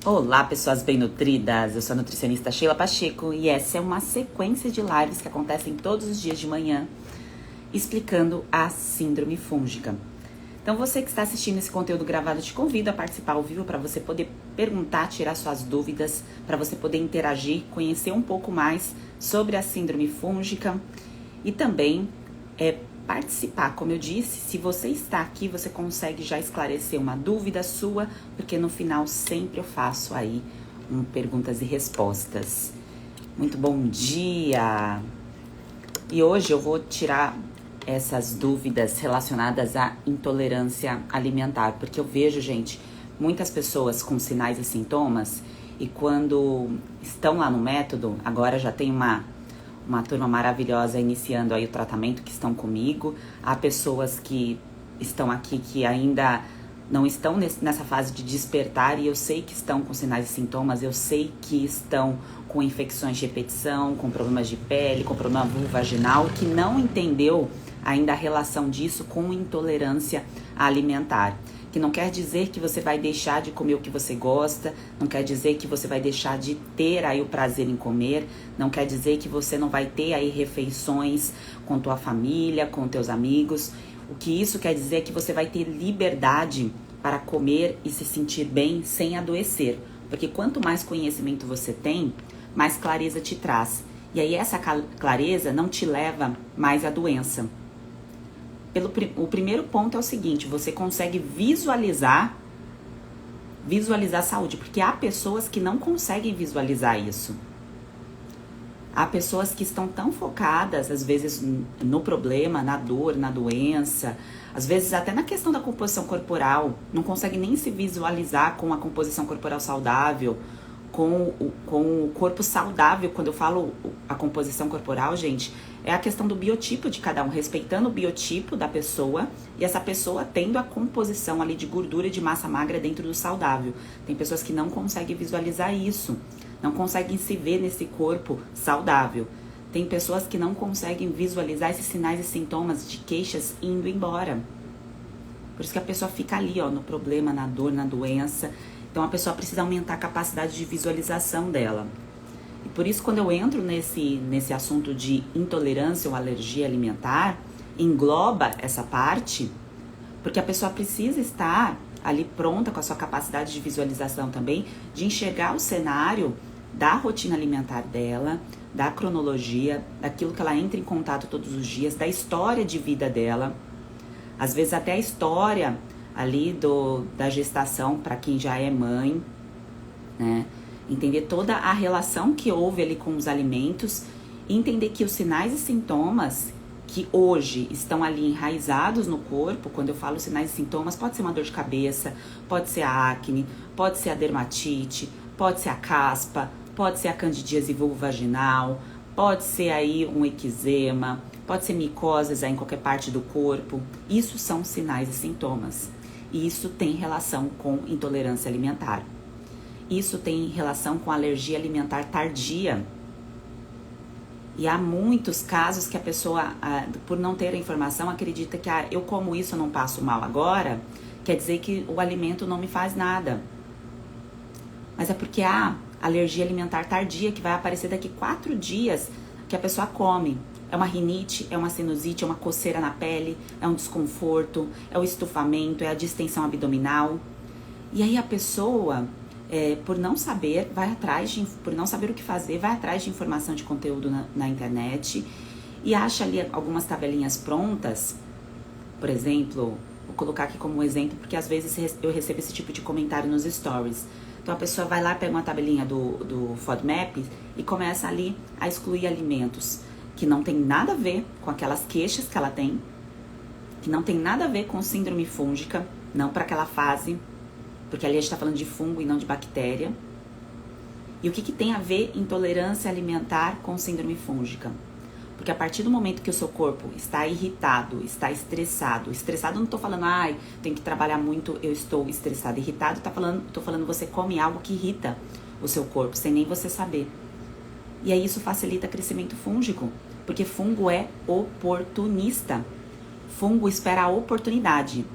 Olá, pessoas bem nutridas. Eu sou a nutricionista Sheila Pacheco e essa é uma sequência de lives que acontecem todos os dias de manhã, explicando a síndrome fúngica. Então, você que está assistindo esse conteúdo gravado, te convido a participar ao vivo para você poder perguntar, tirar suas dúvidas, para você poder interagir, conhecer um pouco mais sobre a síndrome fúngica e também participar. Como eu disse, se você está aqui, você consegue já esclarecer uma dúvida sua, porque no final sempre eu faço aí perguntas e respostas. Muito bom dia! E hoje eu vou tirar essas dúvidas relacionadas à intolerância alimentar, porque eu vejo, gente, muitas pessoas com sinais e sintomas, e quando estão lá no método, agora já tem uma turma maravilhosa iniciando aí o tratamento, que estão comigo. Há pessoas que estão aqui que ainda não estão nessa fase de despertar, e eu sei que estão com sinais e sintomas, eu sei que estão com infecções de repetição, com problemas de pele, com problema vulvovaginal, que não entendeu ainda a relação disso com intolerância alimentar. Que não quer dizer que você vai deixar de comer o que você gosta, não quer dizer que você vai deixar de ter aí o prazer em comer, não quer dizer que você não vai ter aí refeições com tua família, com teus amigos. O que isso quer dizer é que você vai ter liberdade para comer e se sentir bem sem adoecer. Porque quanto mais conhecimento você tem, mais clareza te traz. E aí essa clareza não te leva mais à doença. O primeiro ponto é o seguinte: você consegue visualizar a saúde, porque há pessoas que não conseguem visualizar isso. Há pessoas que estão tão focadas, às vezes, no problema, na dor, na doença, às vezes até na questão da composição corporal, não conseguem nem se visualizar com a composição corporal saudável, com o corpo saudável. Quando eu falo a composição corporal, gente, é a questão do biotipo de cada um, respeitando o biotipo da pessoa e essa pessoa tendo a composição ali de gordura e de massa magra dentro do saudável. Tem pessoas que não conseguem visualizar isso, não conseguem se ver nesse corpo saudável. Tem pessoas que não conseguem visualizar esses sinais e sintomas de queixas indo embora. Por isso que a pessoa fica ali, ó, no problema, na dor, na doença. Então a pessoa precisa aumentar a capacidade de visualização dela. E por isso, quando eu entro nesse assunto de intolerância ou alergia alimentar, engloba essa parte, porque a pessoa precisa estar ali pronta com a sua capacidade de visualização também, de enxergar o cenário da rotina alimentar dela, da cronologia, daquilo que ela entra em contato todos os dias, da história de vida dela, às vezes até a história ali da gestação para quem já é mãe, né? Entender toda a relação que houve ali com os alimentos, e entender que os sinais e sintomas que hoje estão ali enraizados no corpo, quando eu falo sinais e sintomas, pode ser uma dor de cabeça, pode ser a acne, pode ser a dermatite, pode ser a caspa, pode ser a candidíase vulvovaginal, pode ser aí um eczema, pode ser micoses aí em qualquer parte do corpo. Isso são sinais e sintomas. E isso tem relação com intolerância alimentar. Isso tem relação com alergia alimentar tardia. E há muitos casos que a pessoa, por não ter a informação, acredita que eu como isso, eu não passo mal agora, quer dizer que o alimento não me faz nada. Mas é porque há alergia alimentar tardia que vai aparecer daqui 4 dias que a pessoa come. É uma rinite, é uma sinusite, é uma coceira na pele, é um desconforto, é o estufamento, é a distensão abdominal. E aí a pessoa, por não saber, por não saber o que fazer, vai atrás de informação de conteúdo na internet e acha ali algumas tabelinhas prontas. Por exemplo, vou colocar aqui como exemplo, porque às vezes eu recebo esse tipo de comentário nos stories. Então a pessoa vai lá, pega uma tabelinha do FODMAP e começa ali a excluir alimentos que não tem nada a ver com aquelas queixas que ela tem, que não tem nada a ver com síndrome fúngica, não para aquela fase, porque ali a gente está falando de fungo e não de bactéria. E o que tem a ver intolerância alimentar com síndrome fúngica? Porque a partir do momento que o seu corpo está irritado, está estressado não estou falando, tem que trabalhar muito, eu estou estressado, irritado, estou falando você come algo que irrita o seu corpo, sem nem você saber. E aí isso facilita crescimento fúngico, porque fungo é oportunista. Fungo espera a oportunidade.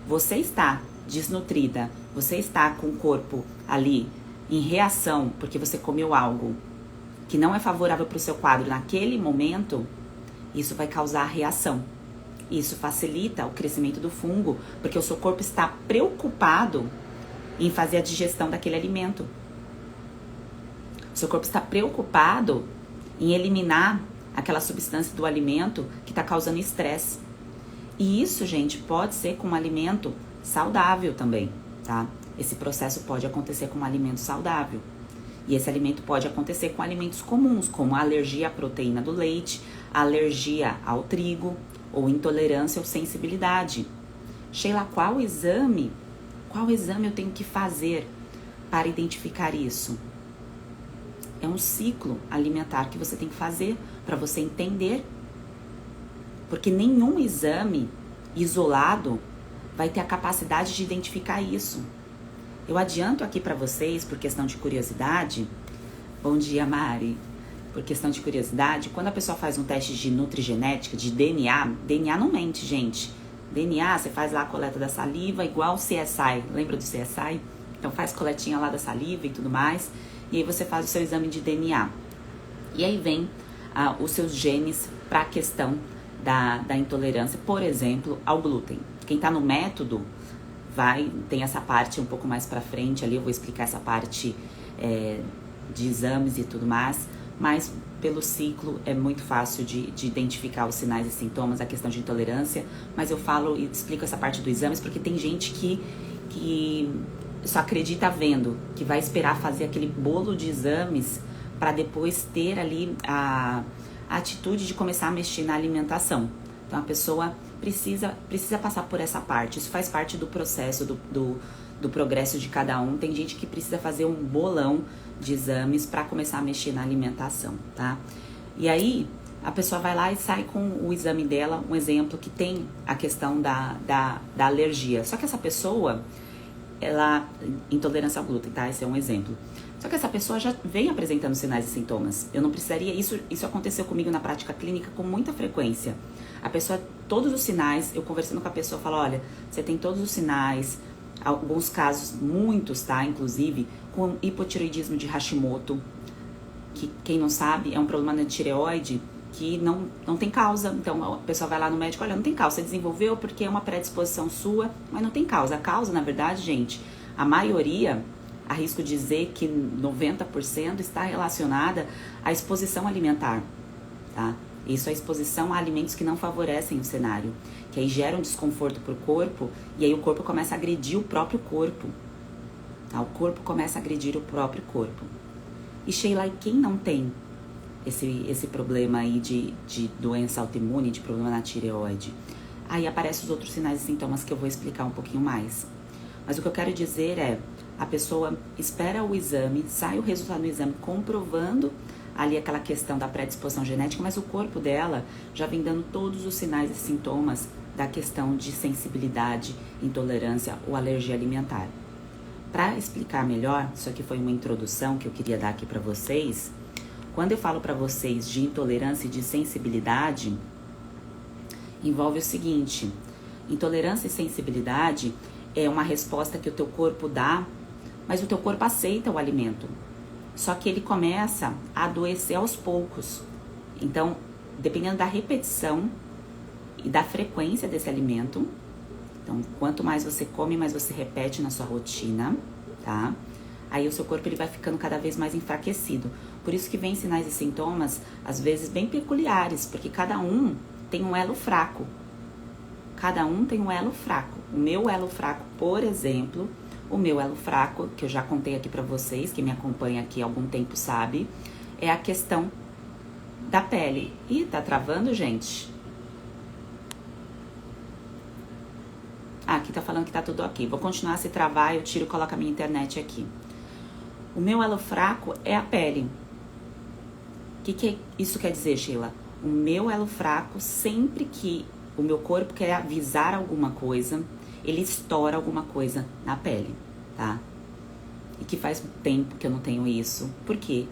Você está desnutrida você está com o corpo ali em reação porque você comeu algo que não é favorável para o seu quadro naquele momento, isso vai causar reação. Isso facilita o crescimento do fungo, porque o seu corpo está preocupado em fazer a digestão daquele alimento. O seu corpo está preocupado em eliminar aquela substância do alimento que está causando estresse. E isso, gente, pode ser com um alimento saudável também, tá? Esse processo pode acontecer com um alimento saudável. E esse alimento pode acontecer com alimentos comuns, como a alergia à proteína do leite, a alergia ao trigo, ou intolerância ou sensibilidade. Sheila, qual exame eu tenho que fazer para identificar isso? É um ciclo alimentar que você tem que fazer para você entender. Porque nenhum exame isolado vai ter a capacidade de identificar isso. Eu adianto aqui para vocês, por questão de curiosidade. Bom dia, Mari. Por questão de curiosidade, quando a pessoa faz um teste de nutrigenética, de DNA não mente, gente. DNA, você faz lá a coleta da saliva, igual o CSI. Lembra do CSI? Então faz coletinha lá da saliva e tudo mais. E aí você faz o seu exame de DNA. E aí vem os seus genes para a questão da intolerância, por exemplo, ao glúten. Quem está no método tem essa parte um pouco mais para frente ali, eu vou explicar essa parte de exames e tudo mais, mas pelo ciclo é muito fácil de identificar os sinais e sintomas, a questão de intolerância, mas eu falo e explico essa parte dos exames porque tem gente que só acredita vendo, que vai esperar fazer aquele bolo de exames para depois ter ali a atitude de começar a mexer na alimentação. Então a pessoa precisa passar por essa parte, isso faz parte do processo do progresso de cada um. Tem gente que precisa fazer um bolão de exames para começar a mexer na alimentação, tá? E aí a pessoa vai lá e sai com o exame dela, um exemplo que tem a questão da alergia. Só que essa pessoa, intolerância ao glúten, tá? Esse é um exemplo. Só que essa pessoa já vem apresentando sinais e sintomas. Eu não precisaria, isso aconteceu comigo na prática clínica com muita frequência. A pessoa, todos os sinais, eu conversando com a pessoa, falo, olha, você tem todos os sinais, alguns casos, muitos, tá? Inclusive, com hipotireoidismo de Hashimoto, que quem não sabe, é um problema na tireoide que não tem causa. Então, a pessoa vai lá no médico, olha, não tem causa, você desenvolveu porque é uma predisposição sua, mas não tem causa. A causa, na verdade, gente, a maioria, arrisco dizer que 90% está relacionada à exposição alimentar, tá? Isso é exposição a alimentos que não favorecem o cenário, que aí geram desconforto para o corpo, e aí o corpo começa a agredir o próprio corpo, tá? O corpo começa a agredir o próprio corpo. E Sheila, e quem não tem esse problema aí de doença autoimune, de problema na tireoide? Aí aparecem os outros sinais e sintomas que eu vou explicar um pouquinho mais. Mas o que eu quero dizer é, a pessoa espera o exame, sai o resultado do exame comprovando ali aquela questão da predisposição genética, mas o corpo dela já vem dando todos os sinais e sintomas da questão de sensibilidade, intolerância ou alergia alimentar. Para explicar melhor, isso aqui foi uma introdução que eu queria dar aqui para vocês. Quando eu falo para vocês de intolerância e de sensibilidade, envolve o seguinte: intolerância e sensibilidade é uma resposta que o teu corpo dá, mas o teu corpo aceita o alimento. Só que ele começa a adoecer aos poucos. Então, dependendo da repetição e da frequência desse alimento, então, quanto mais você come, mais você repete na sua rotina, tá? Aí o seu corpo ele vai ficando cada vez mais enfraquecido. Por isso que vem sinais e sintomas, às vezes, bem peculiares, porque cada um tem um elo fraco. Cada um tem um elo fraco. O meu elo fraco, por exemplo, o meu elo fraco, que eu já contei aqui pra vocês, quem me acompanha aqui há algum tempo sabe, é a questão da pele. Ih, tá travando, gente? Ah, aqui tá falando que tá tudo ok. Vou continuar, se travar, eu tiro e coloco a minha internet aqui. O meu elo fraco é a pele. O que isso quer dizer, Sheila? O meu elo fraco, sempre que o meu corpo quer avisar alguma coisa, ele estoura alguma coisa na pele, tá? E que faz tempo que eu não tenho isso. Por quê?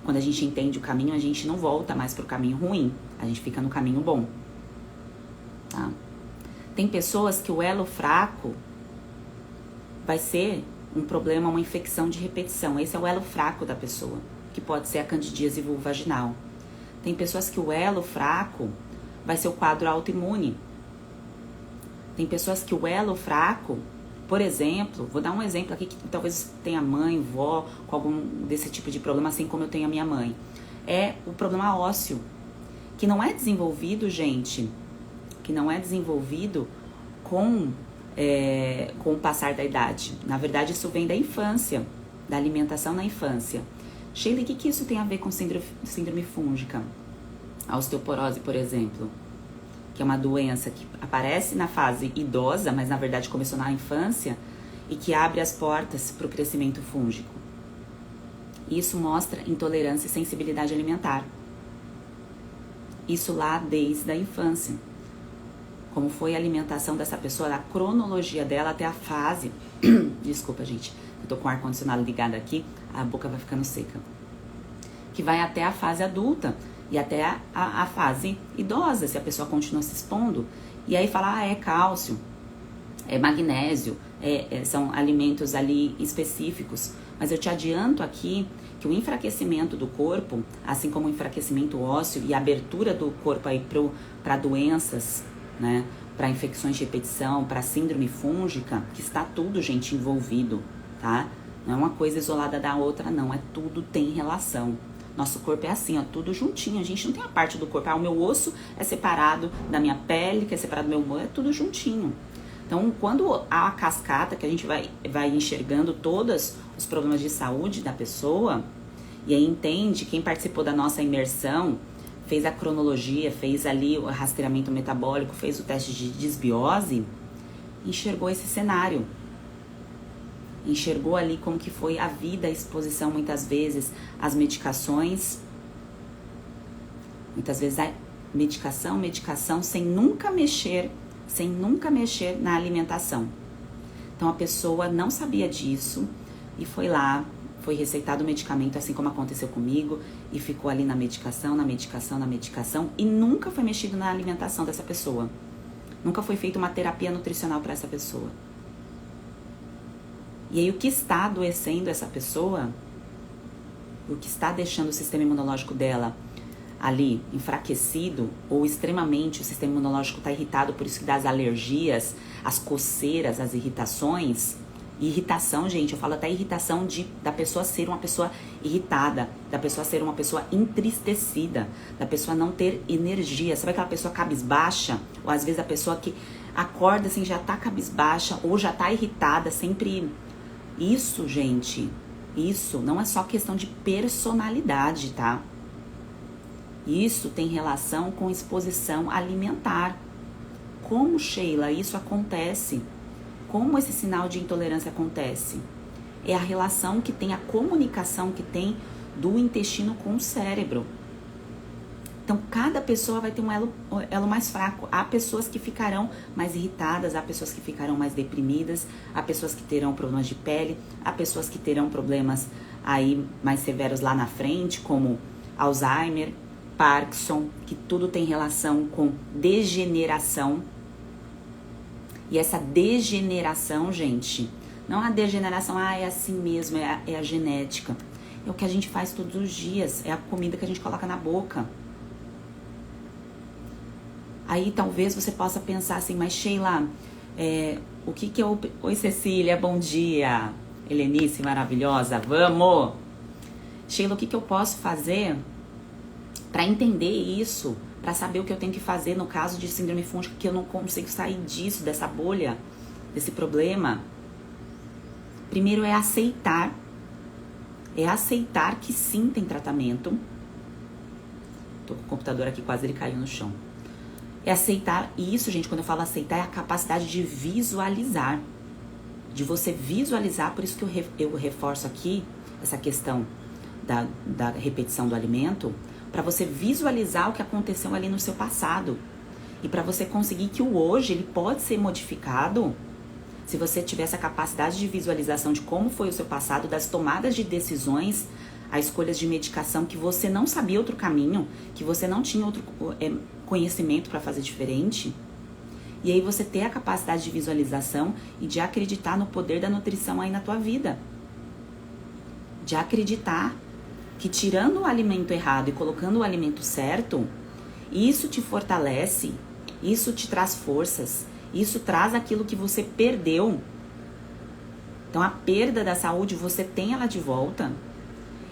Quando a gente entende o caminho, a gente não volta mais pro caminho ruim. A gente fica no caminho bom, tá? Tem pessoas que o elo fraco vai ser um problema, uma infecção de repetição. Esse é o elo fraco da pessoa, que pode ser a candidíase vulvovaginal. Tem pessoas que o elo fraco vai ser o quadro autoimune. Tem pessoas que o elo fraco, por exemplo, vou dar um exemplo aqui que talvez tenha mãe, vó, com algum desse tipo de problema, assim como eu tenho a minha mãe. É o problema ósseo, que não é desenvolvido, gente, que não é desenvolvido com o passar da idade. Na verdade, isso vem da infância, da alimentação na infância. Sheila, o que isso tem a ver com síndrome fúngica? A osteoporose, por exemplo, que é uma doença que aparece na fase idosa, mas na verdade começou na infância e que abre as portas para o crescimento fúngico. Isso mostra intolerância e sensibilidade alimentar. Isso lá desde a infância. Como foi a alimentação dessa pessoa, a cronologia dela até a fase... Desculpa, gente, eu tô com o ar-condicionado ligado aqui, a boca vai ficando seca. Que vai até a fase adulta e até a fase idosa, se a pessoa continua se expondo. E aí fala, é cálcio, é magnésio, são alimentos ali específicos. Mas eu te adianto aqui que o enfraquecimento do corpo, assim como o enfraquecimento ósseo e a abertura do corpo aí para doenças, né, para infecções de repetição, para síndrome fúngica, que está tudo, gente, envolvido, tá? Não é uma coisa isolada da outra, não. Tudo tem relação. Nosso corpo é assim, ó, tudo juntinho. A gente não tem a parte do corpo. O meu osso é separado da minha pele, que é separado do meu humor, é tudo juntinho. Então, quando há a cascata, que a gente vai enxergando todos os problemas de saúde da pessoa, e aí entende, quem participou da nossa imersão, fez a cronologia, fez ali o rastreamento metabólico, fez o teste de desbiose, enxergou esse cenário. Enxergou ali como que foi a vida, a exposição muitas vezes às medicações. Muitas vezes a medicação sem nunca mexer na alimentação. Então a pessoa não sabia disso e foi lá, foi receitado o medicamento, assim como aconteceu comigo, e ficou ali na medicação, e nunca foi mexido na alimentação dessa pessoa. Nunca foi feita uma terapia nutricional para essa pessoa. E aí o que está adoecendo essa pessoa, o que está deixando o sistema imunológico dela ali enfraquecido, ou extremamente o sistema imunológico está irritado, por isso que dá as alergias, as coceiras, as irritações. E irritação, gente, eu falo até irritação da pessoa ser uma pessoa irritada, da pessoa ser uma pessoa entristecida, da pessoa não ter energia. Sabe aquela pessoa cabisbaixa? Ou às vezes a pessoa que acorda assim, já tá cabisbaixa, ou já tá irritada, sempre... Isso, gente, isso não é só questão de personalidade, tá? Isso tem relação com exposição alimentar. Como, Sheila, isso acontece? Como esse sinal de intolerância acontece? É a relação que tem, a comunicação que tem do intestino com o cérebro. Então, cada pessoa vai ter um elo mais fraco. Há pessoas que ficarão mais irritadas, há pessoas que ficarão mais deprimidas, há pessoas que terão problemas de pele, há pessoas que terão problemas aí mais severos lá na frente, como Alzheimer, Parkinson, que tudo tem relação com degeneração. E essa degeneração, gente, não é a degeneração, é assim mesmo, é a genética. É o que a gente faz todos os dias, é a comida que a gente coloca na boca. Aí talvez você possa pensar assim, mas Sheila, o que eu... Oi Cecília, bom dia. Helenice, maravilhosa, vamos! Sheila, o que eu posso fazer para entender isso? Para saber o que eu tenho que fazer no caso de síndrome fúngica, que eu não consigo sair disso, dessa bolha, desse problema? Primeiro é aceitar. É aceitar que sim, tem tratamento. Tô com o computador aqui, quase ele caiu no chão. É aceitar, e isso, gente, quando eu falo aceitar, é a capacidade de visualizar. De você visualizar, por isso que eu reforço aqui essa questão da repetição do alimento, para você visualizar o que aconteceu ali no seu passado. E para você conseguir que o hoje, ele pode ser modificado, se você tiver essa capacidade de visualização de como foi o seu passado, das tomadas de decisões, as escolhas de medicação, que você não sabia outro caminho, que você não tinha outro conhecimento para fazer diferente. E aí você ter a capacidade de visualização e de acreditar no poder da nutrição aí na tua vida. De acreditar que tirando o alimento errado e colocando o alimento certo, isso te fortalece, isso te traz forças, isso traz aquilo que você perdeu. Então a perda da saúde, você tem ela de volta.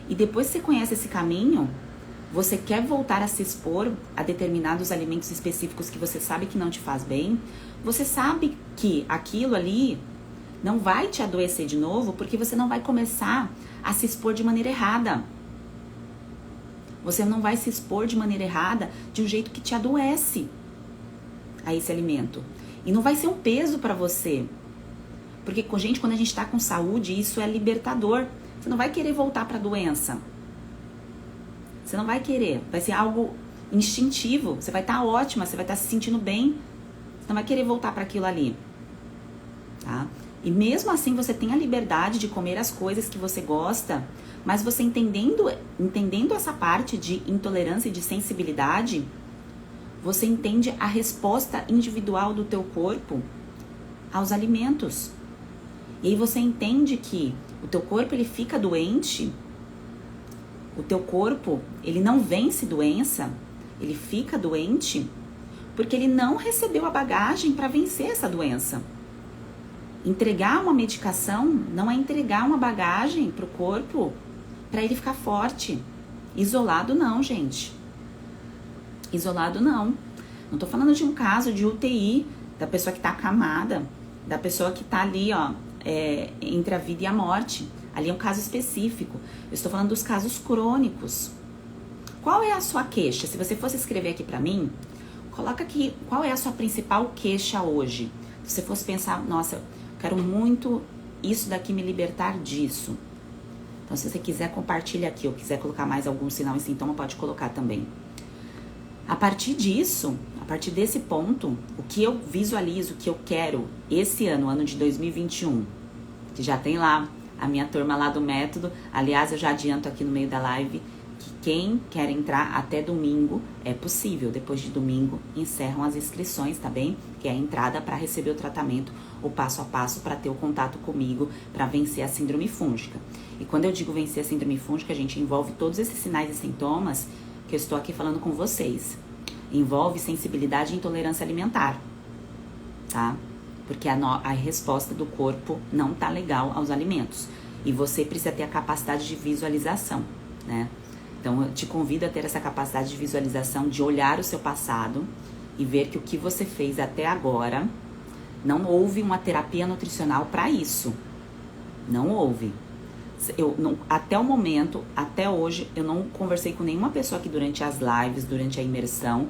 E depois que você conhece esse caminho, você quer voltar a se expor a determinados alimentos específicos que você sabe que não te faz bem, você sabe que aquilo ali não vai te adoecer de novo, porque você não vai começar a se expor de maneira errada. Você não vai se expor de maneira errada de um jeito que te adoece a esse alimento. E não vai ser um peso para você. Porque, gente, quando a gente tá com saúde, isso é libertador. Você não vai querer voltar para a doença. Você não vai querer. Vai ser algo instintivo. Você vai estar ótima, você vai estar se sentindo bem. Você não vai querer voltar para aquilo ali. Tá? E mesmo assim, você tem a liberdade de comer as coisas que você gosta, mas você entendendo essa parte de intolerância e de sensibilidade, você entende a resposta individual do teu corpo aos alimentos. E aí você entende que o teu corpo, ele fica doente, o teu corpo, ele não vence doença, ele fica doente porque ele não recebeu a bagagem para vencer essa doença. Entregar uma medicação não é entregar uma bagagem para o corpo para ele ficar forte. Isolado não, gente. Isolado não. Não tô falando de um caso de UTI, da pessoa que tá acamada, da pessoa que tá ali, ó, entre a vida e a morte. Ali é um caso específico. Eu estou falando dos casos crônicos. Qual é a sua queixa? Se você fosse escrever aqui pra mim, coloca aqui qual é a sua principal queixa hoje. Se você fosse pensar, nossa, eu quero muito isso daqui, me libertar disso. Então, se você quiser, compartilha aqui, ou quiser colocar mais algum sinal e sintoma, pode colocar também. A partir disso, a partir desse ponto, o que eu visualizo, o que eu quero esse ano, ano de 2021, que já tem lá a minha turma lá do método. Aliás, eu já adianto aqui no meio da live que quem quer entrar até domingo é possível. Depois de domingo, encerram as inscrições, tá bem? Que é a entrada para receber o tratamento, o passo a passo para ter o contato comigo, para vencer a síndrome fúngica. E quando eu digo vencer a síndrome fúngica, a gente envolve todos esses sinais e sintomas que eu estou aqui falando com vocês. Envolve sensibilidade e intolerância alimentar, tá? Porque a resposta do corpo não tá legal aos alimentos. E você precisa ter a capacidade de visualização, né? Então, eu te convido a ter essa capacidade de visualização, de olhar o seu passado e ver que o que você fez até agora, não houve uma terapia nutricional para isso. Não houve. Até o momento, até hoje, eu não conversei com nenhuma pessoa aqui durante as lives, durante a imersão,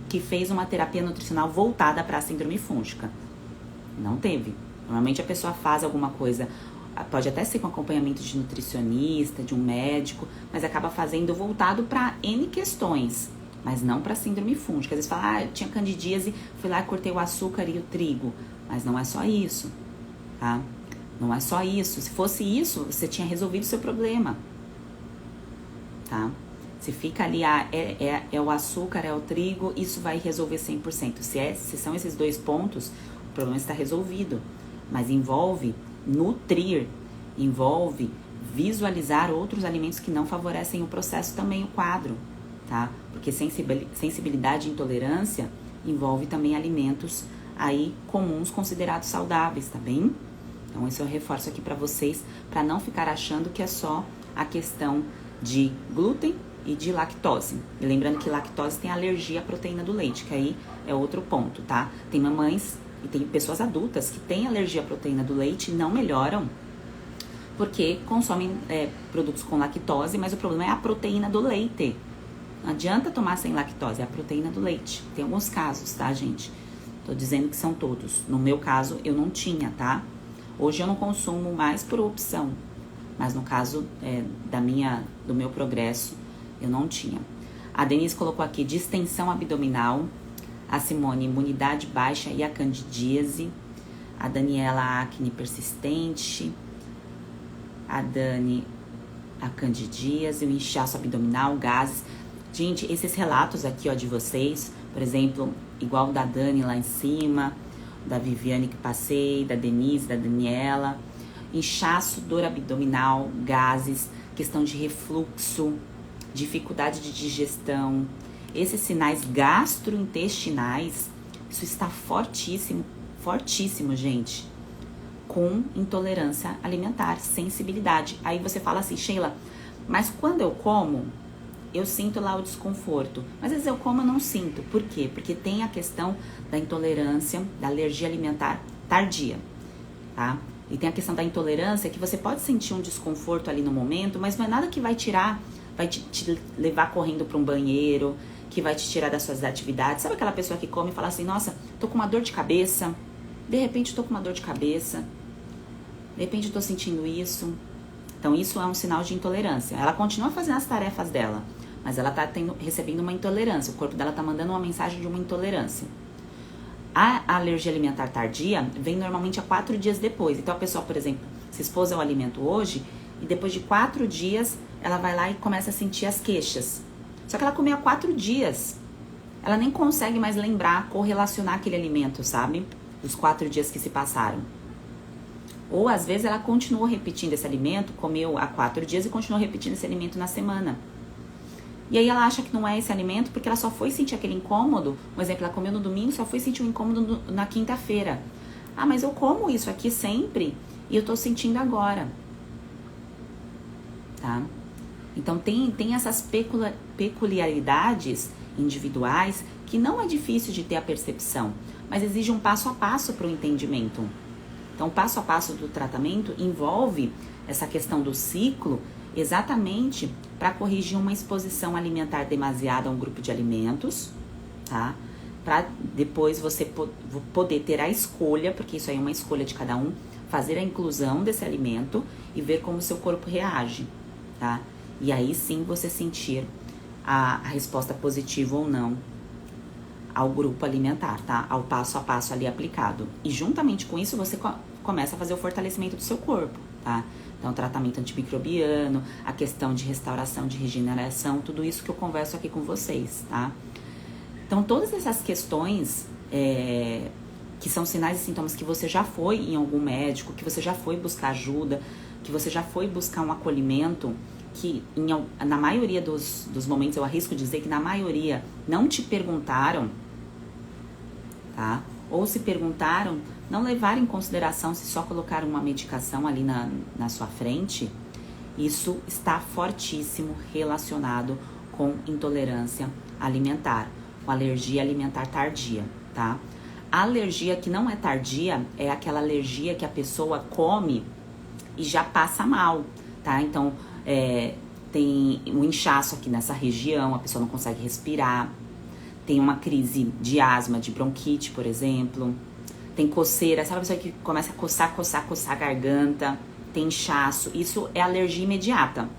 que fez uma terapia nutricional voltada para a síndrome fúngica. Não teve. Normalmente a pessoa faz alguma coisa, pode até ser com acompanhamento de nutricionista, de um médico, mas acaba fazendo voltado para N questões, mas não para síndrome fúngica. Às vezes fala, eu tinha candidíase, fui lá e cortei o açúcar e o trigo, mas não é só isso, tá? Não é só isso. Se fosse isso, você tinha resolvido o seu problema, tá? Se fica ali, é o açúcar, é o trigo, isso vai resolver 100%. Se são esses dois pontos, o problema está resolvido. Mas envolve nutrir, envolve visualizar outros alimentos que não favorecem o processo também, o quadro, tá? Porque sensibilidade e intolerância envolve também alimentos aí comuns considerados saudáveis, tá bem? Então, isso eu reforço aqui para vocês, para não ficar achando que é só a questão de glúten e de lactose. E lembrando que lactose tem alergia à proteína do leite, que aí é outro ponto, tá? Tem mamães e tem pessoas adultas que têm alergia à proteína do leite e não melhoram porque consomem produtos com lactose, mas o problema é a proteína do leite. Não adianta tomar sem lactose, é a proteína do leite. Tem alguns casos, tá, gente? Tô dizendo que são todos. No meu caso, eu não tinha, tá? Hoje eu não consumo mais por opção, mas no caso do meu progresso, eu não tinha. A Denise colocou aqui distensão abdominal, a Simone imunidade baixa e a candidíase, a Daniela acne persistente, a Dani a candidíase, o inchaço abdominal, gases. Gente, esses relatos aqui, ó, de vocês, por exemplo, igual o da Dani lá em cima, da Viviane que passei, da Denise, da Daniela. Inchaço, dor abdominal, gases, questão de refluxo, dificuldade de digestão. Esses sinais gastrointestinais, isso está fortíssimo, fortíssimo, gente, com intolerância alimentar, sensibilidade. Aí você fala assim, Sheila, mas quando eu como, eu sinto lá o desconforto. Mas às vezes eu como e não sinto. Por quê? Porque tem a questão da intolerância, da alergia alimentar tardia, tá? E tem a questão da intolerância, que você pode sentir um desconforto ali no momento, mas não é nada que vai tirar, vai te levar correndo para um banheiro, que vai te tirar das suas atividades. Sabe aquela pessoa que come e fala assim, nossa, tô com uma dor de cabeça, de repente tô com uma dor de cabeça, de repente tô sentindo isso. Então isso é um sinal de intolerância. Ela continua fazendo as tarefas dela, mas ela tá recebendo uma intolerância, o corpo dela tá mandando uma mensagem de uma intolerância. A alergia alimentar tardia vem normalmente a 4 dias depois. Então a pessoa, por exemplo, se expôs ao alimento hoje e depois de 4 dias ela vai lá e começa a sentir as queixas. Só que ela comeu há 4 dias. Ela nem consegue mais lembrar, correlacionar aquele alimento, sabe? Os 4 dias que se passaram. Ou às vezes ela continuou repetindo esse alimento, comeu há 4 dias e continuou repetindo esse alimento na semana. E aí ela acha que não é esse alimento porque ela só foi sentir aquele incômodo. Por exemplo, ela comeu no domingo, só foi sentir um incômodo na quinta-feira. Ah, mas eu como isso aqui sempre e eu tô sentindo agora. Tá? Então tem essas peculiaridades individuais que não é difícil de ter a percepção, mas exige um passo a passo para o entendimento. Então o passo a passo do tratamento envolve essa questão do ciclo exatamente para corrigir uma exposição alimentar demasiada a um grupo de alimentos, tá? Para depois você poder ter a escolha, porque isso aí é uma escolha de cada um, fazer a inclusão desse alimento e ver como o seu corpo reage, tá? E aí sim você sentir a resposta positiva ou não ao grupo alimentar, tá? Ao passo a passo ali aplicado. E juntamente com isso você começa a fazer o fortalecimento do seu corpo, tá? Então, tratamento antimicrobiano, a questão de restauração, de regeneração, tudo isso que eu converso aqui com vocês, tá? Então, todas essas questões que são sinais e sintomas que você já foi em algum médico, que você já foi buscar ajuda, que você já foi buscar um acolhimento, que na maioria dos momentos, eu arrisco dizer que na maioria não te perguntaram, tá? Ou se perguntaram, não levaram em consideração se só colocaram uma medicação ali na sua frente, isso está fortíssimo relacionado com intolerância alimentar, com alergia alimentar tardia, tá? A alergia que não é tardia é aquela alergia que a pessoa come e já passa mal, tá? Então, tem um inchaço aqui nessa região, a pessoa não consegue respirar, tem uma crise de asma, de bronquite, por exemplo, tem coceira, sabe a pessoa que começa a coçar a garganta, tem inchaço, isso é alergia imediata.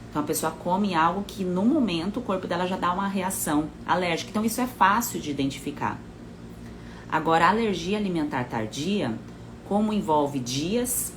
Então a pessoa come algo que no momento o corpo dela já dá uma reação alérgica, então isso é fácil de identificar. Agora a alergia alimentar tardia, como envolve dias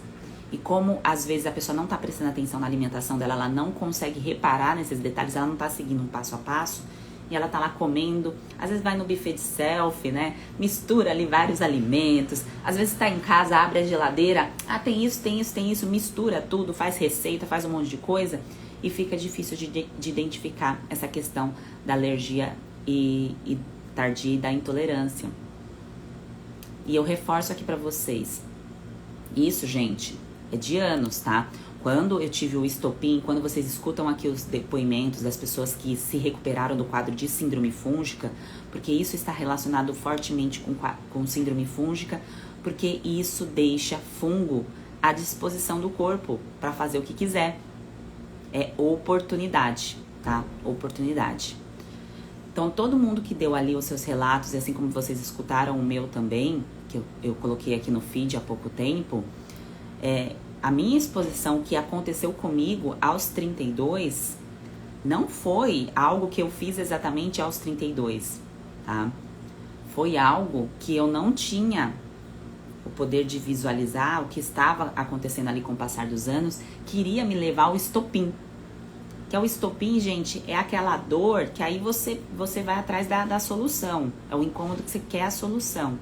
e como às vezes a pessoa não está prestando atenção na alimentação dela, ela não consegue reparar nesses detalhes, ela não está seguindo um passo a passo, e ela tá lá comendo, às vezes vai no buffet de selfie, né? Mistura ali vários alimentos, às vezes tá em casa, abre a geladeira, tem isso, mistura tudo, faz receita, faz um monte de coisa e fica difícil de identificar essa questão da alergia e tardia e da intolerância. E eu reforço aqui pra vocês, isso, gente, é de anos, tá? Quando eu tive o estopim, quando vocês escutam aqui os depoimentos das pessoas que se recuperaram do quadro de síndrome fúngica, porque isso está relacionado fortemente com síndrome fúngica, porque isso deixa fungo à disposição do corpo para fazer o que quiser. É oportunidade, tá? Oportunidade. Então, todo mundo que deu ali os seus relatos, e assim como vocês escutaram o meu também, que eu coloquei aqui no feed há pouco tempo, a minha exposição que aconteceu comigo aos 32 não foi algo que eu fiz exatamente aos 32, tá? Foi algo que eu não tinha o poder de visualizar o que estava acontecendo ali com o passar dos anos, que iria me levar ao estopim. Que é o estopim, gente, é aquela dor que aí você vai atrás da solução. É o incômodo que você quer a solução.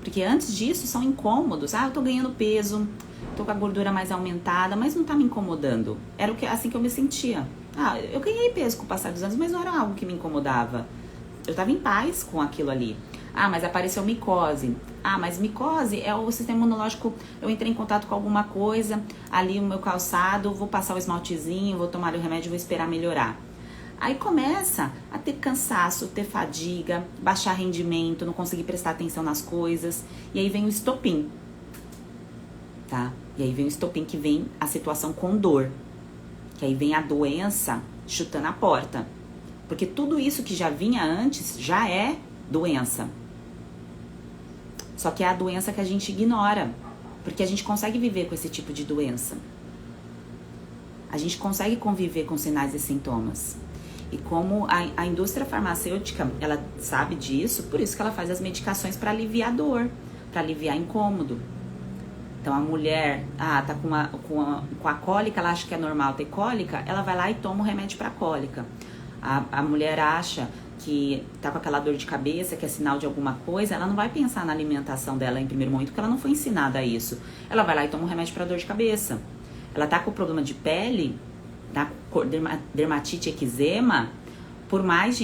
Porque antes disso são incômodos. Ah, eu tô ganhando peso, tô com a gordura mais aumentada, mas não tá me incomodando. Era assim que eu me sentia. Ah, eu ganhei peso com o passar dos anos, mas não era algo que me incomodava. Eu tava em paz com aquilo ali. Ah, mas apareceu micose. Ah, mas micose é o sistema imunológico. Eu entrei em contato com alguma coisa, ali o meu calçado, vou passar o esmaltezinho, vou tomar o remédio, vou esperar melhorar. Aí começa a ter cansaço, ter fadiga, baixar rendimento, não conseguir prestar atenção nas coisas. E aí vem o estopim, tá? E aí vem o estopim, que vem a situação com dor. Que aí vem a doença chutando a porta. Porque tudo isso que já vinha antes já é doença. Só que é a doença que a gente ignora. Porque a gente consegue viver com esse tipo de doença. A gente consegue conviver com sinais e sintomas. E como a indústria farmacêutica, ela sabe disso, por isso que ela faz as medicações para aliviar dor, para aliviar incômodo. Então a mulher, tá com a cólica, ela acha que é normal ter cólica, ela vai lá e toma o remédio para cólica. A mulher acha que tá com aquela dor de cabeça, que é sinal de alguma coisa, ela não vai pensar na alimentação dela em primeiro momento, porque ela não foi ensinada a isso. Ela vai lá e toma um remédio para dor de cabeça. Ela tá com problema de pele, tá com dermatite, eczema, por mais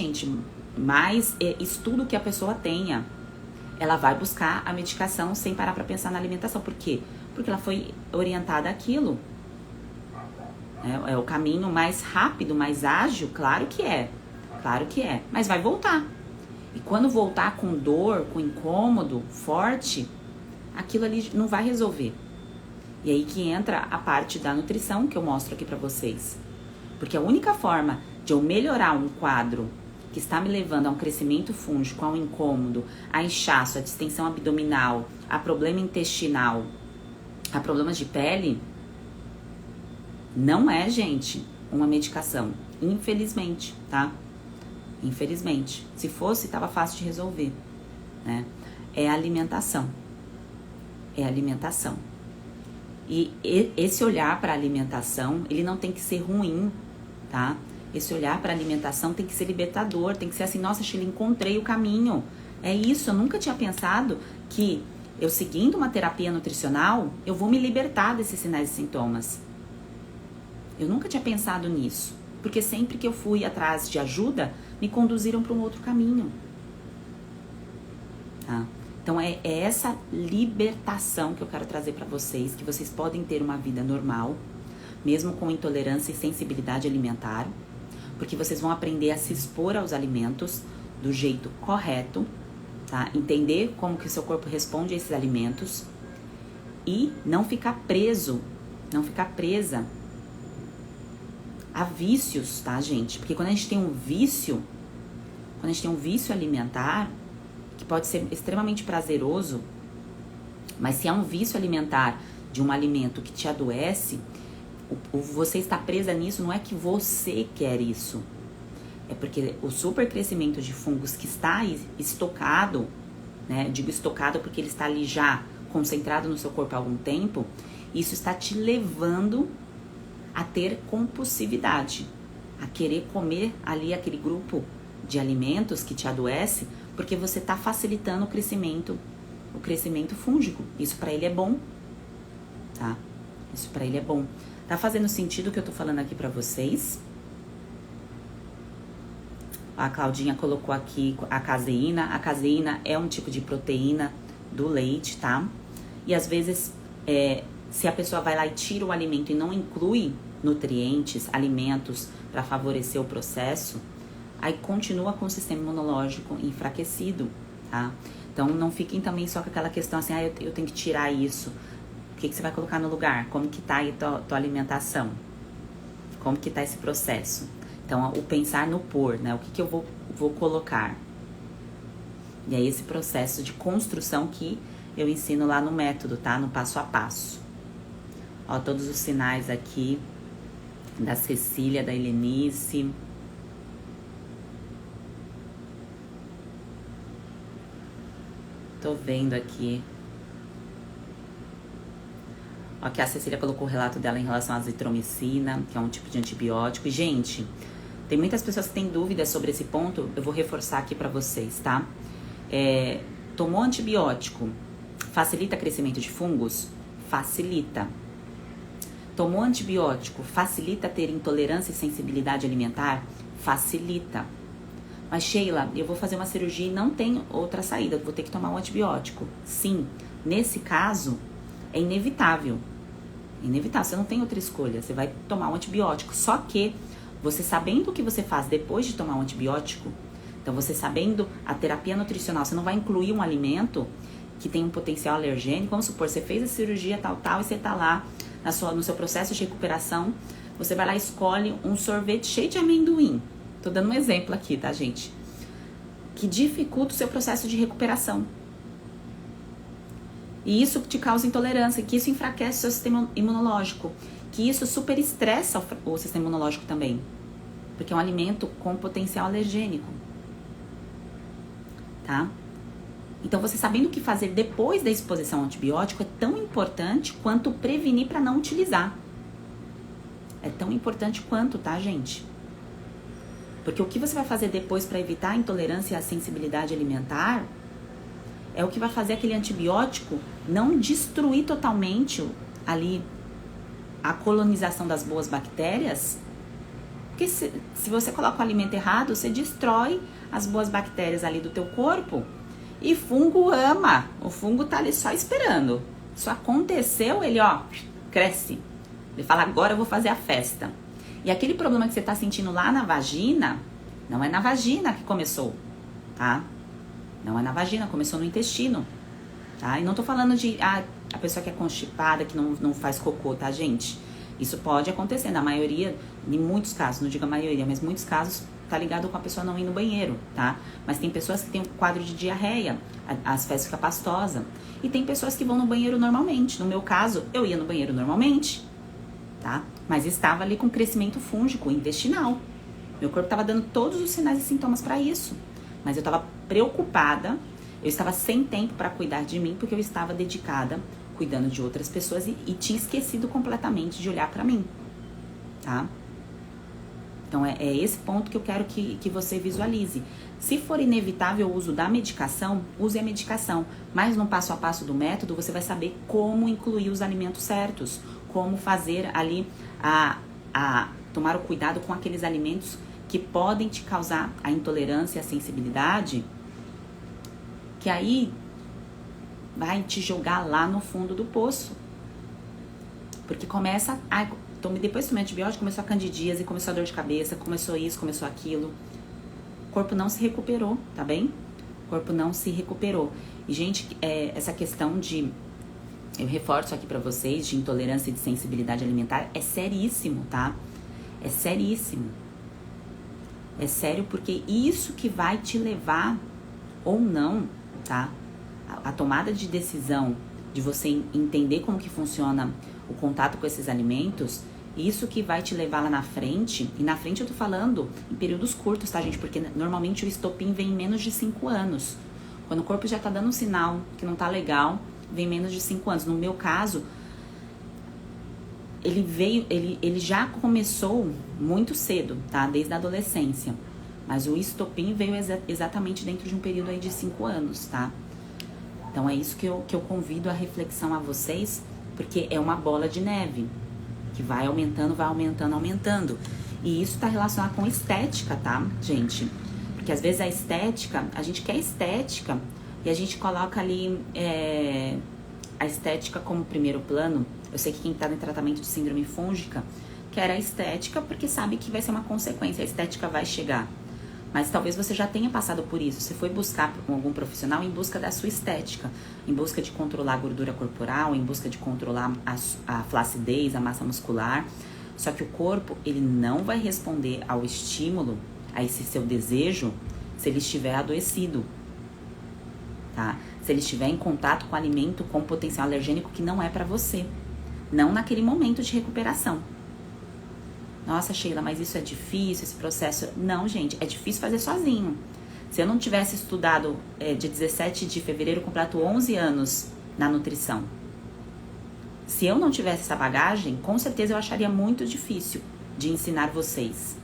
estudo que a pessoa tenha, ela vai buscar a medicação sem parar para pensar na alimentação. Por quê? Porque ela foi orientada àquilo. É o caminho mais rápido, mais ágil, claro que é, mas vai voltar. E quando voltar com dor, com incômodo forte, aquilo ali não vai resolver. E aí que entra a parte da nutrição que eu mostro aqui pra vocês. Porque a única forma de eu melhorar um quadro que está me levando a um crescimento fúngico, a um incômodo, a inchaço, a distensão abdominal, a problema intestinal, a problemas de pele, não é, gente, uma medicação. Infelizmente, tá? Infelizmente. Se fosse, tava fácil de resolver, né? É alimentação. É alimentação. E esse olhar para a alimentação, ele não tem que ser ruim, tá? Esse olhar para a alimentação tem que ser libertador, tem que ser assim, nossa, Sheila, encontrei o caminho. É isso, eu nunca tinha pensado que eu seguindo uma terapia nutricional, eu vou me libertar desses sinais e sintomas. Eu nunca tinha pensado nisso, porque sempre que eu fui atrás de ajuda, me conduziram para um outro caminho. Tá? Então é essa libertação que eu quero trazer para vocês, que vocês podem ter uma vida normal, mesmo com intolerância e sensibilidade alimentar, porque vocês vão aprender a se expor aos alimentos do jeito correto, tá? Entender como que o seu corpo responde a esses alimentos e não ficar preso, não ficar presa a vícios, tá, gente? Porque quando a gente tem um vício alimentar, que pode ser extremamente prazeroso, mas se é um vício alimentar de um alimento que te adoece, você está presa nisso, não é que você quer isso. É porque o supercrescimento de fungos que está estocado, né? Digo estocado porque ele está ali já concentrado no seu corpo há algum tempo, isso está te levando a ter compulsividade, a querer comer ali aquele grupo de alimentos que te adoece, porque você está facilitando o crescimento fúngico. Isso para ele é bom, tá? Isso para ele é bom. Tá fazendo sentido o que eu tô falando aqui para vocês? A Claudinha colocou aqui a caseína. A caseína é um tipo de proteína do leite, tá? E às vezes, se a pessoa vai lá e tira o alimento e não inclui nutrientes, alimentos para favorecer o processo, aí continua com o sistema imunológico enfraquecido, tá? Então não fiquem também só com aquela questão assim, eu tenho que tirar isso. O que você vai colocar no lugar? Como que tá aí tua alimentação? Como que tá esse processo? Então, o pensar no pôr, né? O que eu vou colocar? E é esse processo de construção que eu ensino lá no método, tá? No passo a passo. Ó, todos os sinais aqui da Cecília, da Helenice. Tô vendo aqui. Ó, que a Cecília colocou o relato dela em relação à azitromicina, que é um tipo de antibiótico. E, gente, tem muitas pessoas que têm dúvidas sobre esse ponto. Eu vou reforçar aqui pra vocês, tá? Tomou antibiótico, facilita crescimento de fungos? Facilita. Tomou antibiótico, facilita ter intolerância e sensibilidade alimentar? Facilita. Mas Sheila, eu vou fazer uma cirurgia e não tem outra saída, vou ter que tomar um antibiótico. Sim, nesse caso é inevitável. Inevitável, você não tem outra escolha, você vai tomar um antibiótico. Só que você sabendo o que você faz depois de tomar um antibiótico, então você sabendo a terapia nutricional, você não vai incluir um alimento que tem um potencial alergênico. Vamos supor, você fez a cirurgia tal, e você tá lá no seu processo de recuperação, você vai lá e escolhe um sorvete cheio de amendoim. Tô dando um exemplo aqui, tá, gente? Que dificulta o seu processo de recuperação. E isso te causa intolerância, que isso enfraquece o seu sistema imunológico, que isso super estressa o sistema imunológico também. Porque é um alimento com potencial alergênico. Tá? Então, você sabendo o que fazer depois da exposição ao antibiótico é tão importante quanto prevenir para não utilizar. É tão importante quanto, tá, gente? Porque o que você vai fazer depois para evitar a intolerância e a sensibilidade alimentar é o que vai fazer aquele antibiótico não destruir totalmente ali a colonização das boas bactérias. Porque se você coloca o alimento errado, você destrói as boas bactérias ali do teu corpo. E fungo ama. O fungo tá ali só esperando. Isso aconteceu, ele cresce. Ele fala, agora eu vou fazer a festa. E aquele problema que você tá sentindo lá na vagina, não é na vagina que começou, tá? Não é na vagina, começou no intestino, tá? E não tô falando de a pessoa que é constipada, que não faz cocô, tá, gente? Isso pode acontecer, na maioria, em muitos casos, não digo a maioria, mas muitos casos tá ligado com a pessoa não ir no banheiro, tá? Mas tem pessoas que têm um quadro de diarreia, as fezes ficam pastosas. E tem pessoas que vão no banheiro normalmente. No meu caso, eu ia no banheiro normalmente, tá? Mas estava ali com crescimento fúngico intestinal. Meu corpo estava dando todos os sinais e sintomas para isso. Mas eu estava preocupada, eu estava sem tempo para cuidar de mim, porque eu estava dedicada cuidando de outras pessoas e tinha esquecido completamente de olhar para mim, tá? Então, é esse ponto que eu quero que você visualize. Se for inevitável o uso da medicação, use a medicação. Mas no passo a passo do método, você vai saber como incluir os alimentos certos. Como fazer ali tomar o cuidado com aqueles alimentos que podem te causar a intolerância e a sensibilidade. Que aí vai te jogar lá no fundo do poço. Porque começa depois que tomei antibiótico, começou a candidíase, começou a dor de cabeça, começou isso, começou aquilo. O corpo não se recuperou, tá bem? O corpo não se recuperou. E, gente, essa questão eu reforço aqui pra vocês, de intolerância e de sensibilidade alimentar, é seríssimo, tá? É seríssimo. É sério, porque isso que vai te levar, ou não, tá? A tomada de decisão, de você entender como que funciona o contato com esses alimentos, isso que vai te levar lá na frente. E na frente eu tô falando em períodos curtos, tá, gente? Porque normalmente o estopim vem em menos de 5 anos. Quando o corpo já tá dando um sinal que não tá legal, vem menos de 5 anos. No meu caso, ele já começou muito cedo, tá? Desde a adolescência. Mas o estopim veio exatamente dentro de um período aí de 5 anos, tá? Então é isso que eu convido a reflexão a vocês, porque é uma bola de neve que vai aumentando, aumentando. E isso tá relacionado com estética, tá, gente? Porque às vezes a gente quer estética e a gente coloca ali a estética como primeiro plano. Eu sei que quem tá em tratamento de síndrome fúngica quer a estética porque sabe que vai ser uma consequência, a estética vai chegar. Mas talvez você já tenha passado por isso. Você foi buscar algum profissional em busca da sua estética, em busca de controlar a gordura corporal, em busca de controlar a flacidez, a massa muscular. Só que o corpo, ele não vai responder ao estímulo, a esse seu desejo, se ele estiver adoecido, tá? Se ele estiver em contato com alimento com potencial alergênico que não é para você. Não naquele momento de recuperação. Nossa, Sheila, mas isso é difícil, esse processo... Não, gente, é difícil fazer sozinho. Se eu não tivesse estudado de 17 de fevereiro, completo 11 anos na nutrição. Se eu não tivesse essa bagagem, com certeza eu acharia muito difícil de ensinar vocês.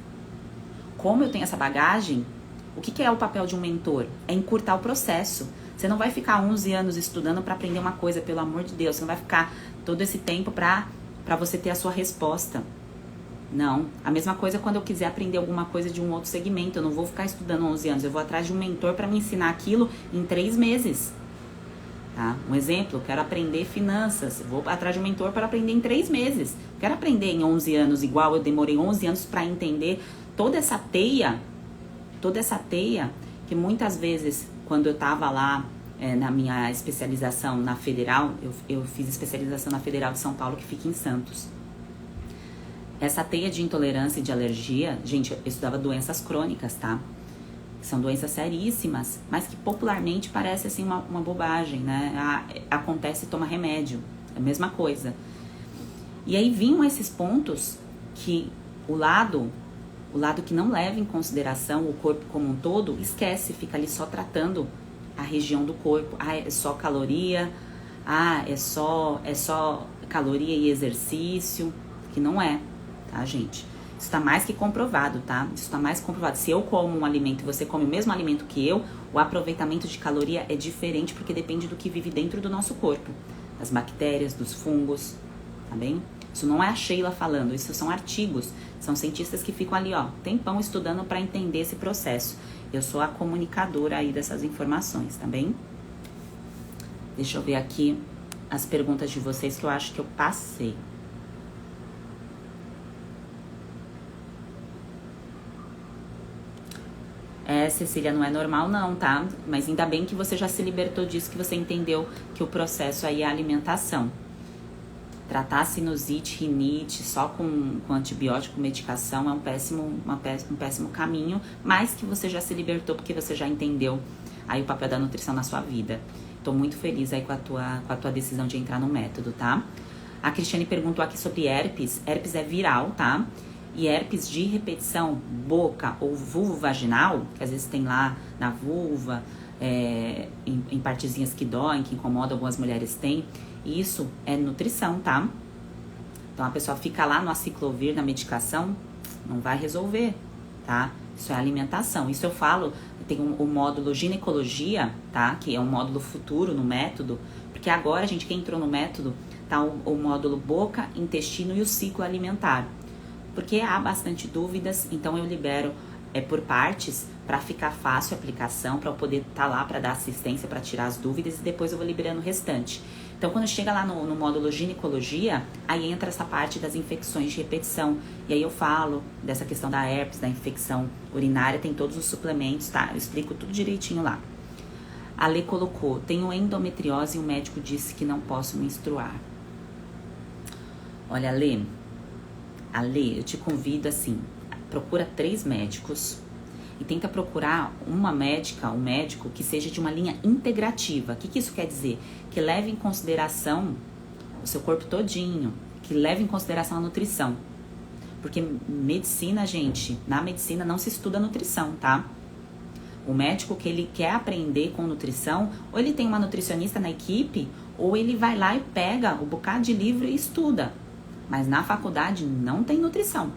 Como eu tenho essa bagagem, o que é o papel de um mentor? É encurtar o processo. Você não vai ficar 11 anos estudando para aprender uma coisa, pelo amor de Deus. Você não vai ficar todo esse tempo para você ter a sua resposta. Não. A mesma coisa quando eu quiser aprender alguma coisa de um outro segmento. Eu não vou ficar estudando 11 anos. Eu vou atrás de um mentor para me ensinar aquilo em 3 meses. Tá? Um exemplo, eu quero aprender finanças. Vou atrás de um mentor para aprender em 3 meses. Quero aprender em 11 anos, igual eu demorei 11 anos para entender toda essa teia que muitas vezes, quando eu estava lá na minha especialização na Federal, eu fiz especialização na Federal de São Paulo, que fica em Santos. Essa teia de intolerância e de alergia, gente, eu estudava doenças crônicas, tá? São doenças seríssimas, mas que popularmente parece assim uma bobagem, né? Acontece e toma remédio, é a mesma coisa. E aí vinham esses pontos que o lado que não leva em consideração o corpo como um todo, esquece, fica ali só tratando a região do corpo. Ah, é só caloria, é só caloria e exercício, que não é, tá, gente? Isso está mais que comprovado, tá? Isso está mais comprovado. Se eu como um alimento e você come o mesmo alimento que eu, o aproveitamento de caloria é diferente porque depende do que vive dentro do nosso corpo. Das bactérias, dos fungos, tá bem? Isso não é a Sheila falando, isso são artigos. São cientistas que ficam ali, ó, tempão estudando para entender esse processo. Eu sou a comunicadora aí dessas informações, tá bem? Deixa eu ver aqui as perguntas de vocês que eu acho que eu passei. Cecília, não é normal não, tá? Mas ainda bem que você já se libertou disso, que você entendeu que o processo aí é a alimentação. Tratar sinusite, rinite só com antibiótico, medicação é um péssimo caminho, mas que você já se libertou porque você já entendeu aí o papel da nutrição na sua vida. Tô muito feliz aí com a tua decisão de entrar no método, tá? A Cristiane perguntou aqui sobre herpes. Herpes é viral, tá? E herpes de repetição, boca ou vulvovaginal, que às vezes tem lá na vulva, em partezinhas que doem, que incomodam, algumas mulheres têm. Isso é nutrição, tá? Então a pessoa fica lá no aciclovir, na medicação, não vai resolver, tá? Isso é alimentação. Isso eu falo, tem o módulo ginecologia, tá? Que é um módulo futuro no método, porque agora, gente, quem entrou no método, tá o módulo boca, intestino e o ciclo alimentar. Porque há bastante dúvidas, então eu libero por partes para ficar fácil a aplicação, para eu poder estar lá para dar assistência, para tirar as dúvidas e depois eu vou liberando o restante. Então quando chega lá no módulo ginecologia, aí entra essa parte das infecções de repetição. E aí eu falo dessa questão da herpes, da infecção urinária, tem todos os suplementos, tá? Eu explico tudo direitinho lá. A Lê colocou, tenho endometriose e o médico disse que não posso menstruar. Olha, Lê, eu te convido assim, procura 3 médicos e tenta procurar uma médica, um médico que seja de uma linha integrativa. O que isso quer dizer? Que leve em consideração o seu corpo todinho, que leve em consideração a nutrição. Porque medicina, gente, na medicina não se estuda nutrição, tá? O médico que ele quer aprender com nutrição, ou ele tem uma nutricionista na equipe, ou ele vai lá e pega o bocado de livro e estuda. Mas na faculdade não tem nutrição,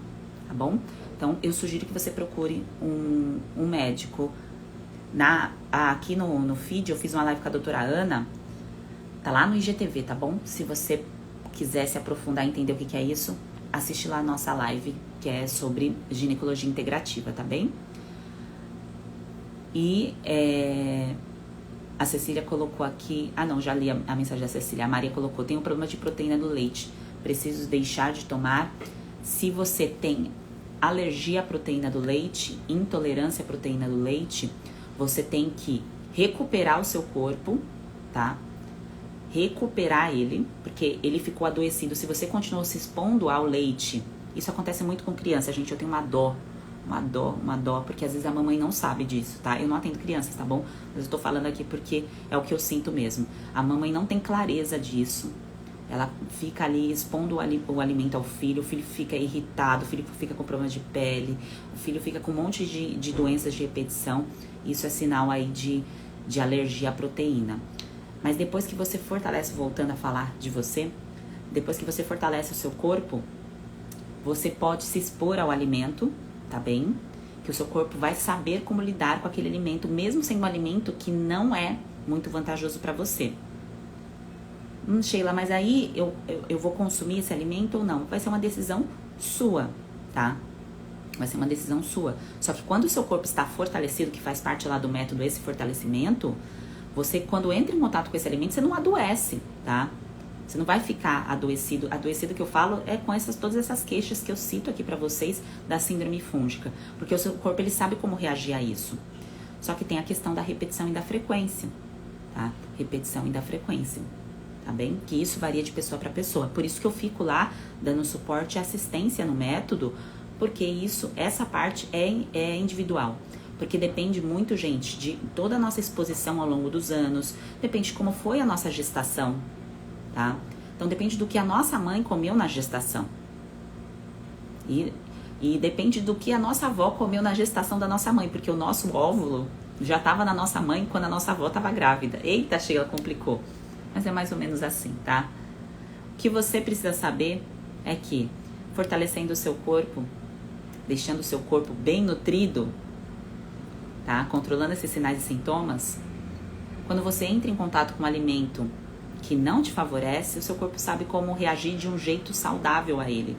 tá bom? Então, eu sugiro que você procure um médico. Aqui no feed, eu fiz uma live com a doutora Ana. Tá lá no IGTV, tá bom? Se você quiser se aprofundar e entender o que é isso, assiste lá a nossa live, que é sobre ginecologia integrativa, tá bem? E a Cecília colocou aqui... Ah, não, já li a mensagem da Cecília. A Maria colocou, tem um problema de proteína do leite. Preciso deixar de tomar. Se você tem alergia à proteína do leite, intolerância à proteína do leite, você tem que recuperar o seu corpo, tá? Recuperar ele, porque ele ficou adoecido. Se você continuou se expondo ao leite, isso acontece muito com criança, gente, eu tenho uma dó, porque às vezes a mamãe não sabe disso, tá? Eu não atendo crianças, tá bom? Mas eu tô falando aqui porque é o que eu sinto mesmo. A mamãe não tem clareza disso. Ela fica ali expondo o alimento ao filho, o filho fica irritado, o filho fica com problema de pele, o filho fica com um monte de doenças de repetição. Isso é sinal aí de alergia à proteína. Mas depois que você fortalece, voltando a falar de você, depois que você fortalece o seu corpo, você pode se expor ao alimento, tá bem? Que o seu corpo vai saber como lidar com aquele alimento, mesmo sendo um alimento que não é muito vantajoso para você. Sheila, mas aí eu vou consumir esse alimento ou não? Vai ser uma decisão sua, tá? Vai ser uma decisão sua. Só que quando o seu corpo está fortalecido, que faz parte lá do método esse fortalecimento, você, quando entra em contato com esse alimento, você não adoece, tá? Você não vai ficar adoecido. Adoecido que eu falo é com todas essas queixas que eu cito aqui pra vocês da síndrome fúngica. Porque o seu corpo, ele sabe como reagir a isso. Só que tem a questão da repetição e da frequência, tá? Repetição e da frequência, tá bem? Que isso varia de pessoa para pessoa. Por isso que eu fico lá dando suporte e assistência no método, porque essa parte é individual. Porque depende muito, gente, de toda a nossa exposição ao longo dos anos, depende de como foi a nossa gestação, tá? Então depende do que a nossa mãe comeu na gestação. E depende do que a nossa avó comeu na gestação da nossa mãe, porque o nosso óvulo já estava na nossa mãe quando a nossa avó estava grávida. Eita, Sheila, complicou. Mas é mais ou menos assim, tá? O que você precisa saber é que, fortalecendo o seu corpo, deixando o seu corpo bem nutrido, tá? Controlando esses sinais e sintomas, quando você entra em contato com um alimento que não te favorece, o seu corpo sabe como reagir de um jeito saudável a ele.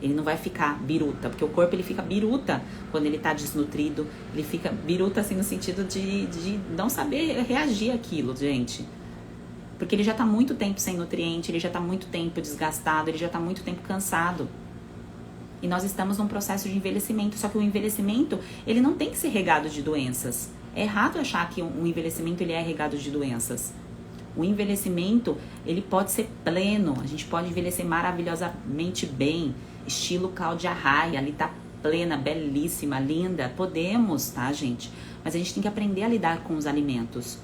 Ele não vai ficar biruta, porque o corpo ele fica biruta quando ele tá desnutrido, ele fica biruta assim no sentido de não saber reagir àquilo, gente. Porque ele já tá muito tempo sem nutriente, ele já tá muito tempo desgastado, ele já tá muito tempo cansado. E nós estamos num processo de envelhecimento, só que o envelhecimento, ele não tem que ser regado de doenças. É errado achar que um envelhecimento ele é regado de doenças. O envelhecimento, ele pode ser pleno, a gente pode envelhecer maravilhosamente bem, estilo Cláudia Raia, ali tá plena, belíssima, linda, podemos, tá, gente? Mas a gente tem que aprender a lidar com os alimentos.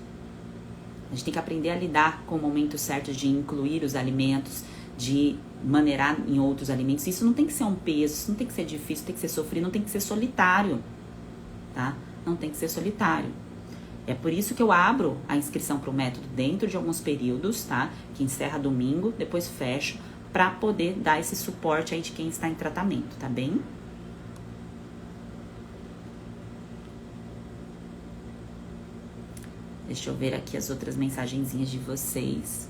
A gente tem que aprender a lidar com o momento certo de incluir os alimentos, de maneirar em outros alimentos. Isso não tem que ser um peso, isso não tem que ser difícil, tem que ser sofrido, não tem que ser solitário, tá? Não tem que ser solitário. É por isso que eu abro a inscrição para o método dentro de alguns períodos, tá? Que encerra domingo, depois fecho, para poder dar esse suporte aí de quem está em tratamento, tá bem? Deixa eu ver aqui as outras mensagenzinhas de vocês.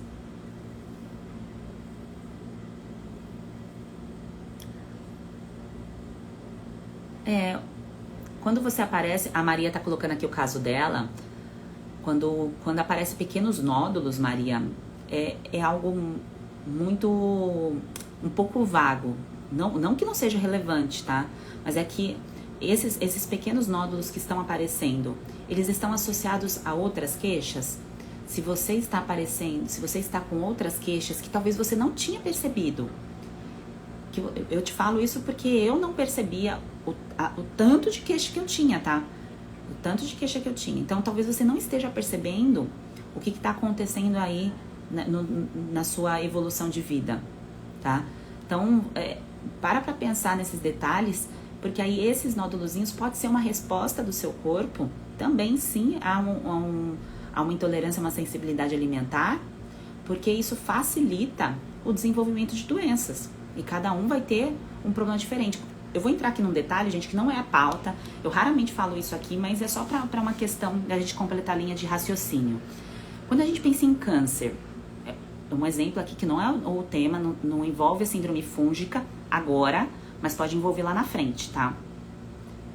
Quando você aparece, a Maria tá colocando aqui o caso dela, quando aparece pequenos nódulos, Maria, é algo muito, um pouco vago, não que não seja relevante, tá? Mas é que esses pequenos nódulos que estão aparecendo, eles estão associados a outras queixas. Se você está aparecendo, se você está com outras queixas que talvez você não tinha percebido, que eu te falo isso porque eu não percebia o tanto de queixa que eu tinha, tá? O tanto de queixa que eu tinha. Então, talvez você não esteja percebendo o que está acontecendo aí na sua evolução de vida, tá? Então, para pensar nesses detalhes, porque aí esses nódulozinhos pode ser uma resposta do seu corpo, também sim, a uma intolerância, uma sensibilidade alimentar, porque isso facilita o desenvolvimento de doenças. E cada um vai ter um problema diferente. Eu vou entrar aqui num detalhe, gente, que não é a pauta. Eu raramente falo isso aqui, mas é só para uma questão da gente completar a linha de raciocínio. Quando a gente pensa em câncer, um exemplo aqui que não é o tema, não envolve a síndrome fúngica agora, mas pode envolver lá na frente, tá?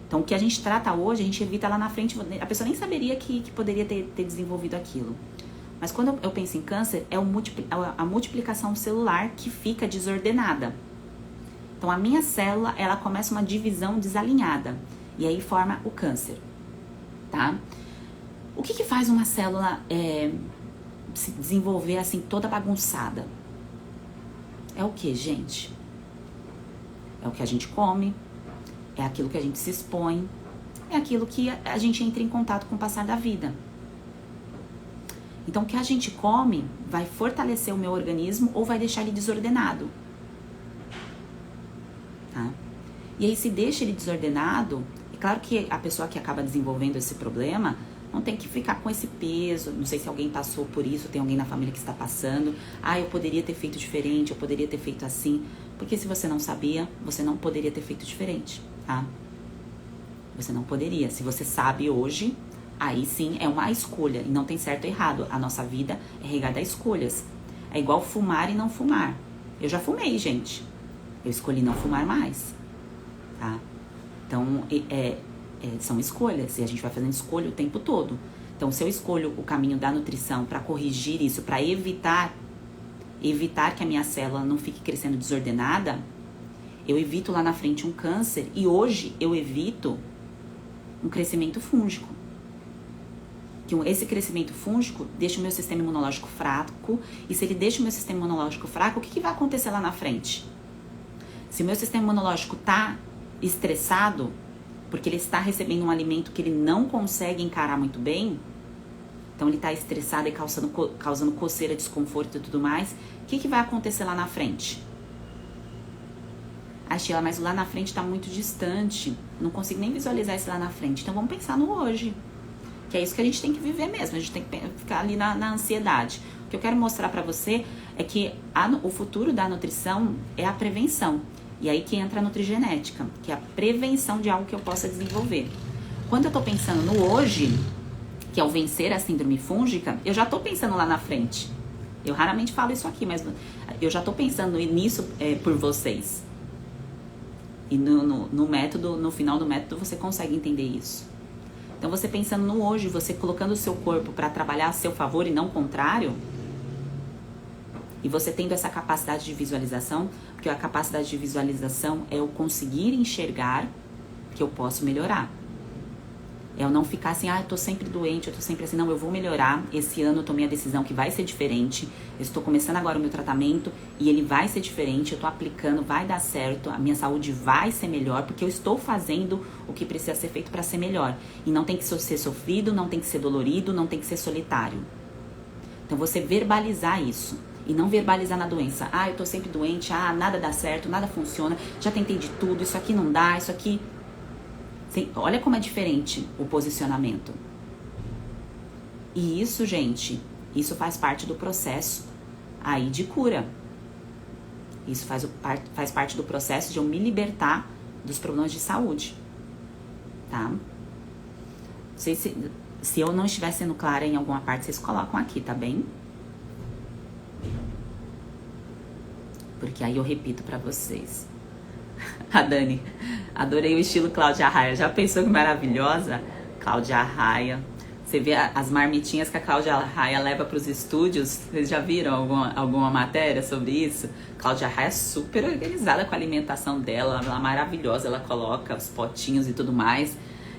Então, o que a gente trata hoje, a gente evita lá na frente. A pessoa nem saberia que poderia ter desenvolvido aquilo. Mas quando eu penso em câncer, é a multiplicação celular que fica desordenada. Então, a minha célula, ela começa uma divisão desalinhada. E aí forma o câncer, tá? O que faz uma célula se desenvolver assim, toda bagunçada? É o que, gente? É o que a gente come, é aquilo que a gente se expõe, é aquilo que a gente entra em contato com o passar da vida. Então, o que a gente come vai fortalecer o meu organismo ou vai deixar ele desordenado. Tá? E aí, se deixa ele desordenado, é claro que a pessoa que acaba desenvolvendo esse problema não tem que ficar com esse peso. Não sei se alguém passou por isso, tem alguém na família que está passando. Ah, eu poderia ter feito diferente, eu poderia ter feito assim. Porque se você não sabia, você não poderia ter feito diferente, tá? Você não poderia. Se você sabe hoje, Aí sim é uma escolha e não tem certo ou errado. A nossa vida é regada a escolhas. É igual fumar e não fumar. Eu já fumei, gente. Eu escolhi não fumar mais, tá? Então, são escolhas e a gente vai fazendo escolha o tempo todo. Então, se eu escolho o caminho da nutrição para corrigir isso, para evitar que a minha célula não fique crescendo desordenada, eu evito lá na frente um câncer e hoje eu evito um crescimento fúngico. Que esse crescimento fúngico deixa o meu sistema imunológico fraco, e se ele deixa o meu sistema imunológico fraco, o que vai acontecer lá na frente? Se o meu sistema imunológico está estressado, porque ele está recebendo um alimento que ele não consegue encarar muito bem, então ele está estressado e causando coceira, desconforto e tudo mais, o que vai acontecer lá na frente? Ah, Sheila, mas lá na frente está muito distante, não consigo nem visualizar isso lá na frente, então vamos pensar no hoje. Que é isso que a gente tem que viver mesmo, a gente tem que ficar ali na ansiedade. O que eu quero mostrar pra você é que o futuro da nutrição é a prevenção. E aí que entra a nutrigenética, que é a prevenção de algo que eu possa desenvolver. Quando eu tô pensando no hoje, que é o vencer a síndrome fúngica, eu já tô pensando lá na frente. Eu raramente falo isso aqui, mas eu já tô pensando nisso por vocês. E no método, no final do método, você consegue entender isso. Então, você pensando no hoje, você colocando o seu corpo para trabalhar a seu favor e não o contrário, e você tendo essa capacidade de visualização, porque a capacidade de visualização é eu conseguir enxergar que eu posso melhorar. É eu não ficar assim, eu tô sempre doente, eu tô sempre assim, não, eu vou melhorar. Esse ano eu tomei a decisão que vai ser diferente. Eu estou começando agora o meu tratamento e ele vai ser diferente, eu tô aplicando, vai dar certo, a minha saúde vai ser melhor, porque eu estou fazendo o que precisa ser feito para ser melhor. E não tem que ser sofrido, não tem que ser dolorido, não tem que ser solitário. Então você verbalizar isso. E não verbalizar na doença. Ah, eu tô sempre doente, nada dá certo, nada funciona, já tentei de tudo, isso aqui não dá, isso aqui... Olha como é diferente o posicionamento. E isso, gente, isso faz parte do processo aí de cura. Isso faz parte do processo de eu me libertar dos problemas de saúde. Tá? Não sei se eu não estiver sendo clara em alguma parte, vocês colocam aqui, tá bem? Porque aí eu repito pra vocês. A Dani, adorei o estilo Cláudia Raia. Já pensou que maravilhosa? Cláudia Raia. Você vê as marmitinhas que a Cláudia Raia leva para os estúdios? Vocês já viram alguma matéria sobre isso? Cláudia Raia é super organizada com a alimentação dela. Ela é maravilhosa, ela coloca os potinhos e tudo mais.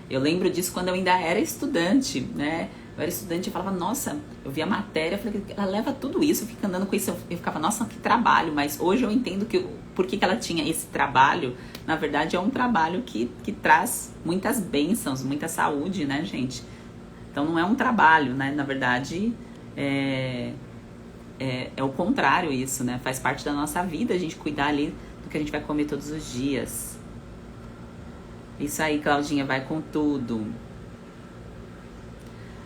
Eu lembro disso quando eu ainda era estudante, né? Eu era estudante e falava, nossa, eu via a matéria, eu falei, ela leva tudo isso, eu fico andando com isso, eu ficava, nossa, que trabalho, mas hoje eu entendo por que ela tinha esse trabalho. Na verdade é um trabalho que traz muitas bênçãos, muita saúde, né, gente? Então não é um trabalho, né, na verdade é o contrário isso, né, faz parte da nossa vida a gente cuidar ali do que a gente vai comer todos os dias. Isso aí, Claudinha, vai com tudo.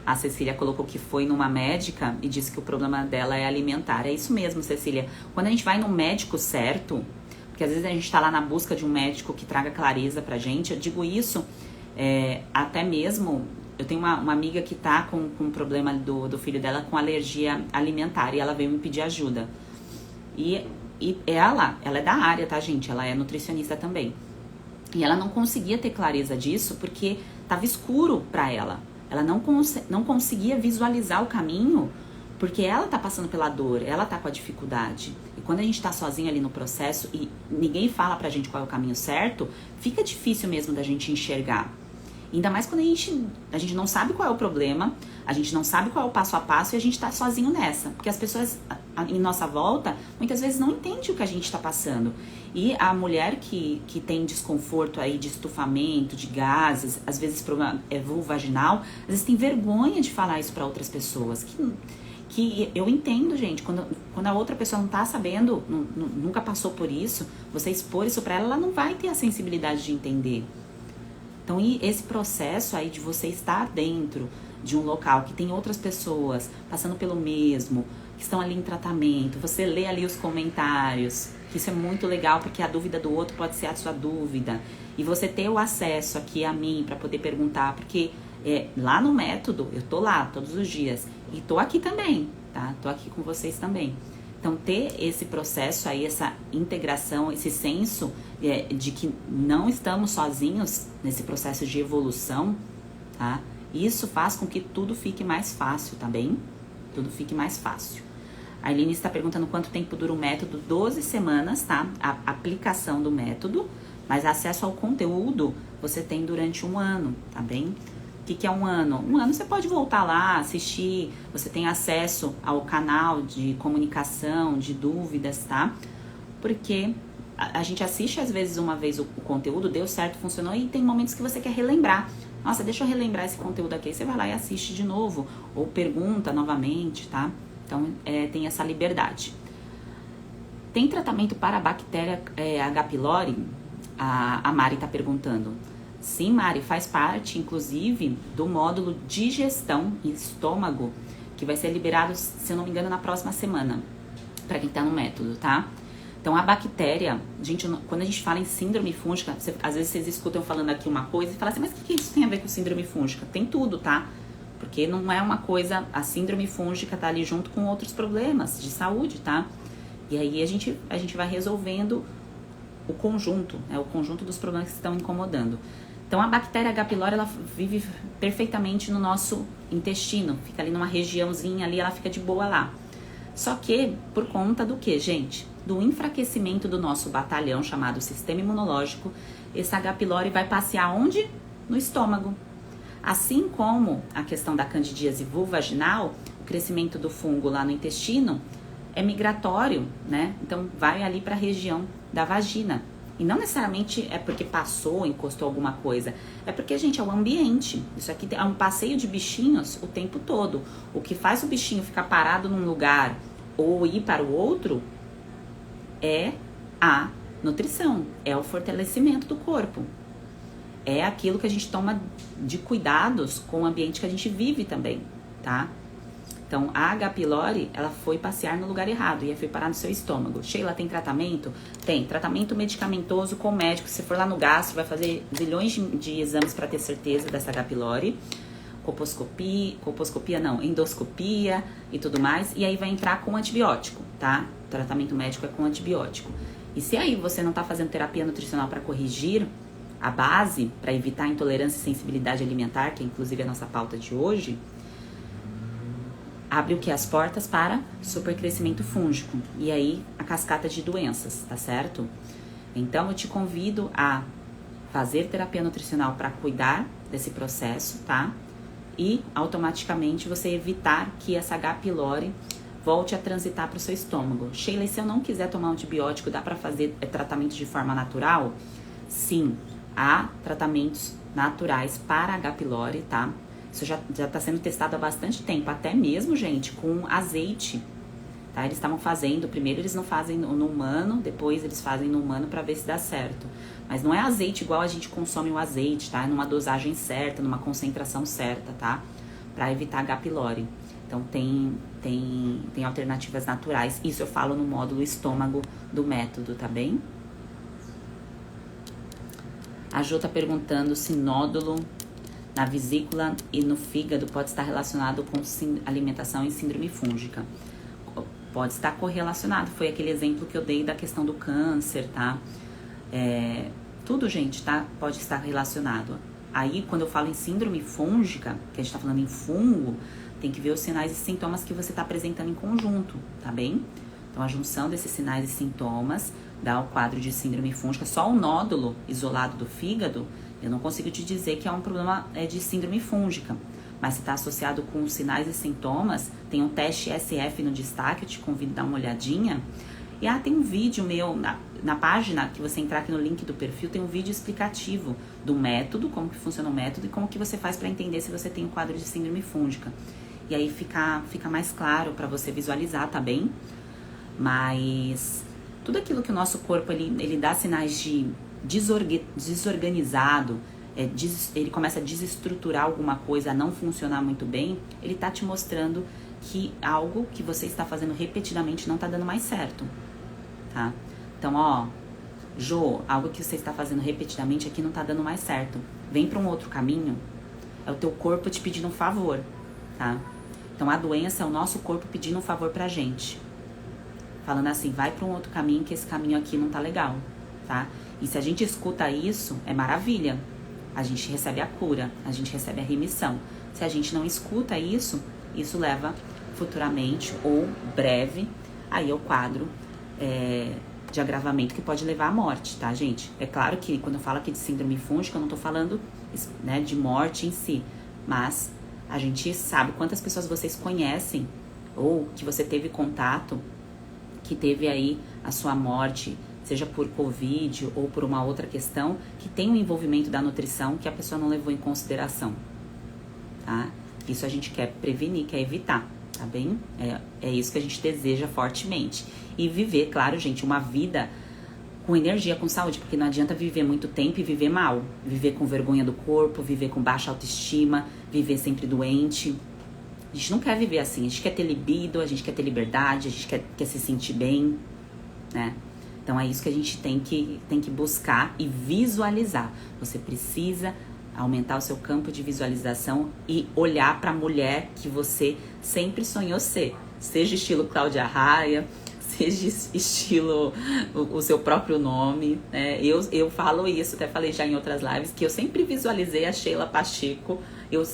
A Cecília colocou que foi numa médica e disse que o problema dela é alimentar. É isso mesmo, Cecília. Quando a gente vai no médico certo, porque às vezes a gente tá lá na busca de um médico que traga clareza pra gente, eu digo isso até mesmo... Eu tenho uma amiga que tá com um problema do filho dela com alergia alimentar e ela veio me pedir ajuda. E ela é da área, tá, gente? Ela é nutricionista também. E ela não conseguia ter clareza disso porque tava escuro pra ela. Ela não conseguia visualizar o caminho porque ela tá passando pela dor, ela tá com a dificuldade. E quando a gente tá sozinho ali no processo e ninguém fala pra gente qual é o caminho certo, fica difícil mesmo da gente enxergar. Ainda mais quando a gente não sabe qual é o problema, a gente não sabe qual é o passo a passo e a gente tá sozinho nessa. Porque as pessoas em nossa volta, muitas vezes não entendem o que a gente tá passando. E a mulher que tem desconforto aí de estufamento, de gases, às vezes problema vulvovaginal, às vezes tem vergonha de falar isso para outras pessoas. Que eu entendo, gente, quando a outra pessoa não tá sabendo, nunca passou por isso, você expor isso pra ela, ela não vai ter a sensibilidade de entender. Então, e esse processo aí de você estar dentro de um local que tem outras pessoas passando pelo mesmo, que estão ali em tratamento, você lê ali os comentários, que isso é muito legal, porque a dúvida do outro pode ser a sua dúvida. E você ter o acesso aqui a mim para poder perguntar, porque Lá no método, eu tô lá todos os dias. E tô aqui também, tá? Tô aqui com vocês também. Então, ter esse processo aí, essa integração, esse senso de que não estamos sozinhos nesse processo de evolução, tá? Isso faz com que tudo fique mais fácil, tá bem? Tudo fique mais fácil. A Eline está perguntando quanto tempo dura o método. 12 semanas, tá? A aplicação do método, mas acesso ao conteúdo você tem durante um ano, tá bem? O que é um ano? Um ano você pode voltar lá, assistir, você tem acesso ao canal de comunicação, de dúvidas, tá? Porque a gente assiste às vezes uma vez o conteúdo, deu certo, funcionou, e tem momentos que você quer relembrar. Nossa, deixa eu relembrar esse conteúdo aqui. Aí você vai lá e assiste de novo, ou pergunta novamente, tá? Então, tem essa liberdade. Tem tratamento para a bactéria H. pylori? A Mari tá perguntando. Sim, Mari, faz parte, inclusive, do módulo digestão e estômago, que vai ser liberado, se eu não me engano, na próxima semana, para quem tá no método, tá? Então, a bactéria, gente, quando a gente fala em síndrome fúngica, às vezes vocês escutam falando aqui uma coisa e falam assim, mas o que isso tem a ver com síndrome fúngica? Tem tudo, tá? Porque não é uma coisa, a síndrome fúngica tá ali junto com outros problemas de saúde, tá? E aí a gente vai resolvendo o conjunto, o conjunto dos problemas que estão incomodando. Então, a bactéria H. pylori, ela vive perfeitamente no nosso intestino, fica ali numa regiãozinha ali, ela fica de boa lá. Só que, por conta do que, gente? Do enfraquecimento do nosso batalhão, chamado sistema imunológico, esse H. pylori vai passear onde? No estômago. Assim como a questão da candidíase vulvaginal, o crescimento do fungo lá no intestino é migratório, né? Então, vai ali para a região da vagina. E não necessariamente é porque passou, encostou alguma coisa. É porque, gente, é o ambiente. Isso aqui é um passeio de bichinhos o tempo todo. O que faz o bichinho ficar parado num lugar ou ir para o outro é a nutrição, é o fortalecimento do corpo. É aquilo que a gente toma de cuidados com o ambiente que a gente vive também, tá? Então, a H. pylori, ela foi passear no lugar errado e foi parar no seu estômago. Sheila, tem tratamento? Tem. Tratamento medicamentoso com médico. Se for lá no gastro, vai fazer zilhões de exames para ter certeza dessa H. pylori. Endoscopia e tudo mais. E aí vai entrar com antibiótico, tá? O tratamento médico é com antibiótico. E se aí você não tá fazendo terapia nutricional para corrigir a base, para evitar intolerância e sensibilidade alimentar, que é inclusive a nossa pauta de hoje, abre o que? As portas para supercrescimento fúngico. E aí, a cascata de doenças, tá certo? Então, eu te convido a fazer terapia nutricional para cuidar desse processo, tá? E, automaticamente, você evitar que essa H. pylori volte a transitar para o seu estômago. Sheila, e se eu não quiser tomar antibiótico, dá para fazer tratamento de forma natural? Sim, há tratamentos naturais para H. pylori, tá? Isso já está sendo testado há bastante tempo, até mesmo, gente, com azeite, tá? Eles estavam fazendo, primeiro eles não fazem no humano, depois eles fazem no humano para ver se dá certo. Mas não é azeite igual a gente consome o azeite, tá? É numa dosagem certa, numa concentração certa, tá? Para evitar H. pylori. Então, tem alternativas naturais. Isso eu falo no módulo estômago do método, tá bem? A Jo tá perguntando se nódulo na vesícula e no fígado pode estar relacionado com alimentação e síndrome fúngica. Pode estar correlacionado. Foi aquele exemplo que eu dei da questão do câncer, tá? Tudo, gente, tá? Pode estar relacionado. Aí, quando eu falo em síndrome fúngica, que a gente tá falando em fungo, tem que ver os sinais e sintomas que você tá apresentando em conjunto, tá bem? Então, a junção desses sinais e sintomas dá o quadro de síndrome fúngica. Só o nódulo isolado do fígado, eu não consigo te dizer que é um problema de síndrome fúngica, mas se está associado com sinais e sintomas, tem um teste SF no destaque, eu te convido a dar uma olhadinha. E tem um vídeo meu, na página, que você entrar aqui no link do perfil, tem um vídeo explicativo do método, como que funciona o método e como que você faz para entender se você tem um quadro de síndrome fúngica. E aí fica mais claro para você visualizar, tá bem? Mas tudo aquilo que o nosso corpo, ele dá sinais de desorganizado, ele começa a desestruturar alguma coisa, a não funcionar muito bem, ele tá te mostrando que algo que você está fazendo repetidamente não tá dando mais certo, tá? Então, Jo, algo que você está fazendo repetidamente aqui não tá dando mais certo. Vem para um outro caminho. É o teu corpo te pedindo um favor, tá? Então a doença é o nosso corpo pedindo um favor pra gente. Falando assim, vai pra um outro caminho que esse caminho aqui não tá legal, tá? E se a gente escuta isso, é maravilha. A gente recebe a cura, a gente recebe a remissão. Se a gente não escuta isso, isso leva futuramente ou breve aí ao quadro de agravamento que pode levar à morte, tá, gente? É claro que quando eu falo aqui de síndrome fúngica, eu não tô falando, né, de morte em si, mas a gente sabe quantas pessoas vocês conhecem ou que você teve contato, que teve aí a sua morte, seja por Covid ou por uma outra questão, que tem um envolvimento da nutrição que a pessoa não levou em consideração, tá? Isso a gente quer prevenir, quer evitar, tá bem? É isso que a gente deseja fortemente. E viver, claro, gente, uma vida com energia, com saúde, porque não adianta viver muito tempo e viver mal. Viver com vergonha do corpo, viver com baixa autoestima, viver sempre doente. A gente não quer viver assim, a gente quer ter libido, a gente quer ter liberdade, a gente quer se sentir bem, né? Então é isso que a gente tem que buscar e visualizar. Você precisa aumentar o seu campo de visualização e olhar para a mulher que você sempre sonhou ser. Seja estilo Cláudia Raia, seja estilo o seu próprio nome, né? Eu falo isso, até falei já em outras lives, que eu sempre visualizei a Sheila Pacheco. Eu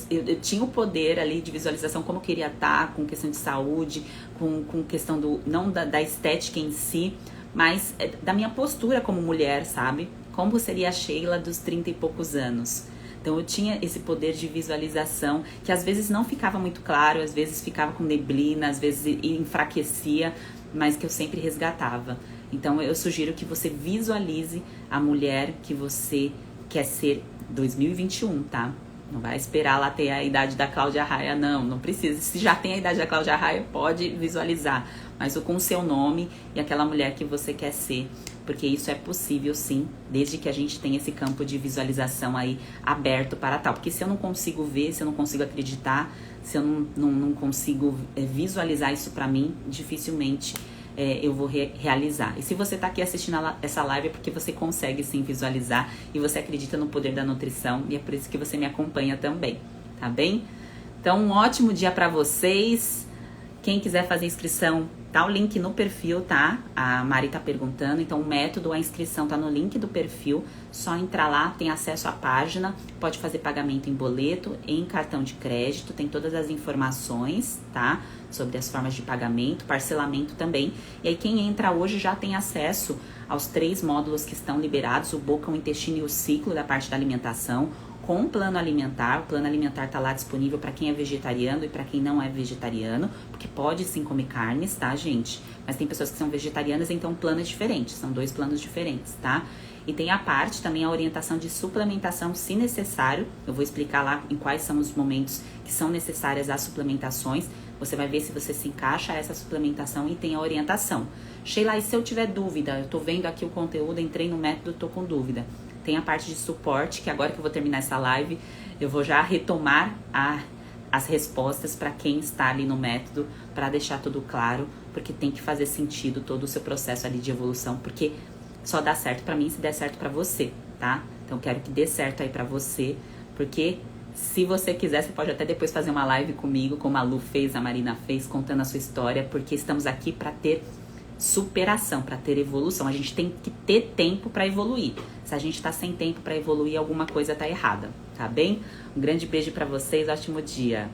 tinha o poder ali de visualização, como eu queria estar, com questão de saúde, com questão não da estética em si, mas da minha postura como mulher, sabe? Como seria a Sheila dos 30 e poucos anos. Então eu tinha esse poder de visualização, que às vezes não ficava muito claro, às vezes ficava com neblina, às vezes enfraquecia, mas que eu sempre resgatava. Então eu sugiro que você visualize a mulher que você quer ser 2021, tá? Não vai esperar lá ter a idade da Cláudia Raia, não precisa. Se já tem a idade da Cláudia Raia, pode visualizar, mas com o seu nome e aquela mulher que você quer ser, porque isso é possível sim, desde que a gente tenha esse campo de visualização aí aberto para tal. Porque se eu não consigo ver, se eu não consigo acreditar, se eu não consigo visualizar isso pra mim, dificilmente eu vou realizar. E se você tá aqui assistindo essa live é porque você consegue sim visualizar e você acredita no poder da nutrição, e é por isso que você me acompanha também, tá bem? Então um ótimo dia pra vocês. Quem quiser fazer inscrição, tá o link no perfil, tá? A Mari tá perguntando, então o método, a inscrição tá no link do perfil, só entrar lá, tem acesso à página, pode fazer pagamento em boleto, em cartão de crédito, tem todas as informações, tá? Sobre as formas de pagamento, parcelamento também. E aí quem entra hoje já tem acesso aos 3 módulos que estão liberados, o boca, o intestino e o ciclo da parte da alimentação, com o plano alimentar. O plano alimentar tá lá disponível para quem é vegetariano e para quem não é vegetariano, porque pode sim comer carnes, tá, gente? Mas tem pessoas que são vegetarianas, então o plano é diferente, são 2 planos diferentes, tá? E tem a parte também, a orientação de suplementação, se necessário. Eu vou explicar lá em quais são os momentos que são necessárias as suplementações. Você vai ver se você se encaixa a essa suplementação e tem a orientação. Sheila, e se eu tiver dúvida? Eu tô vendo aqui o conteúdo, entrei no método, tô com dúvida. Tem a parte de suporte, que agora que eu vou terminar essa live, eu vou já retomar as respostas para quem está ali no método, para deixar tudo claro, porque tem que fazer sentido todo o seu processo ali de evolução, porque só dá certo para mim se der certo para você, tá? Então quero que dê certo aí para você, porque se você quiser, você pode até depois fazer uma live comigo, como a Lu fez, a Marina fez, contando a sua história, porque estamos aqui para ter superação, para ter evolução. A gente tem que ter tempo para evoluir. Se a gente tá sem tempo para evoluir, alguma coisa tá errada, tá bem? Um grande beijo para vocês, ótimo dia.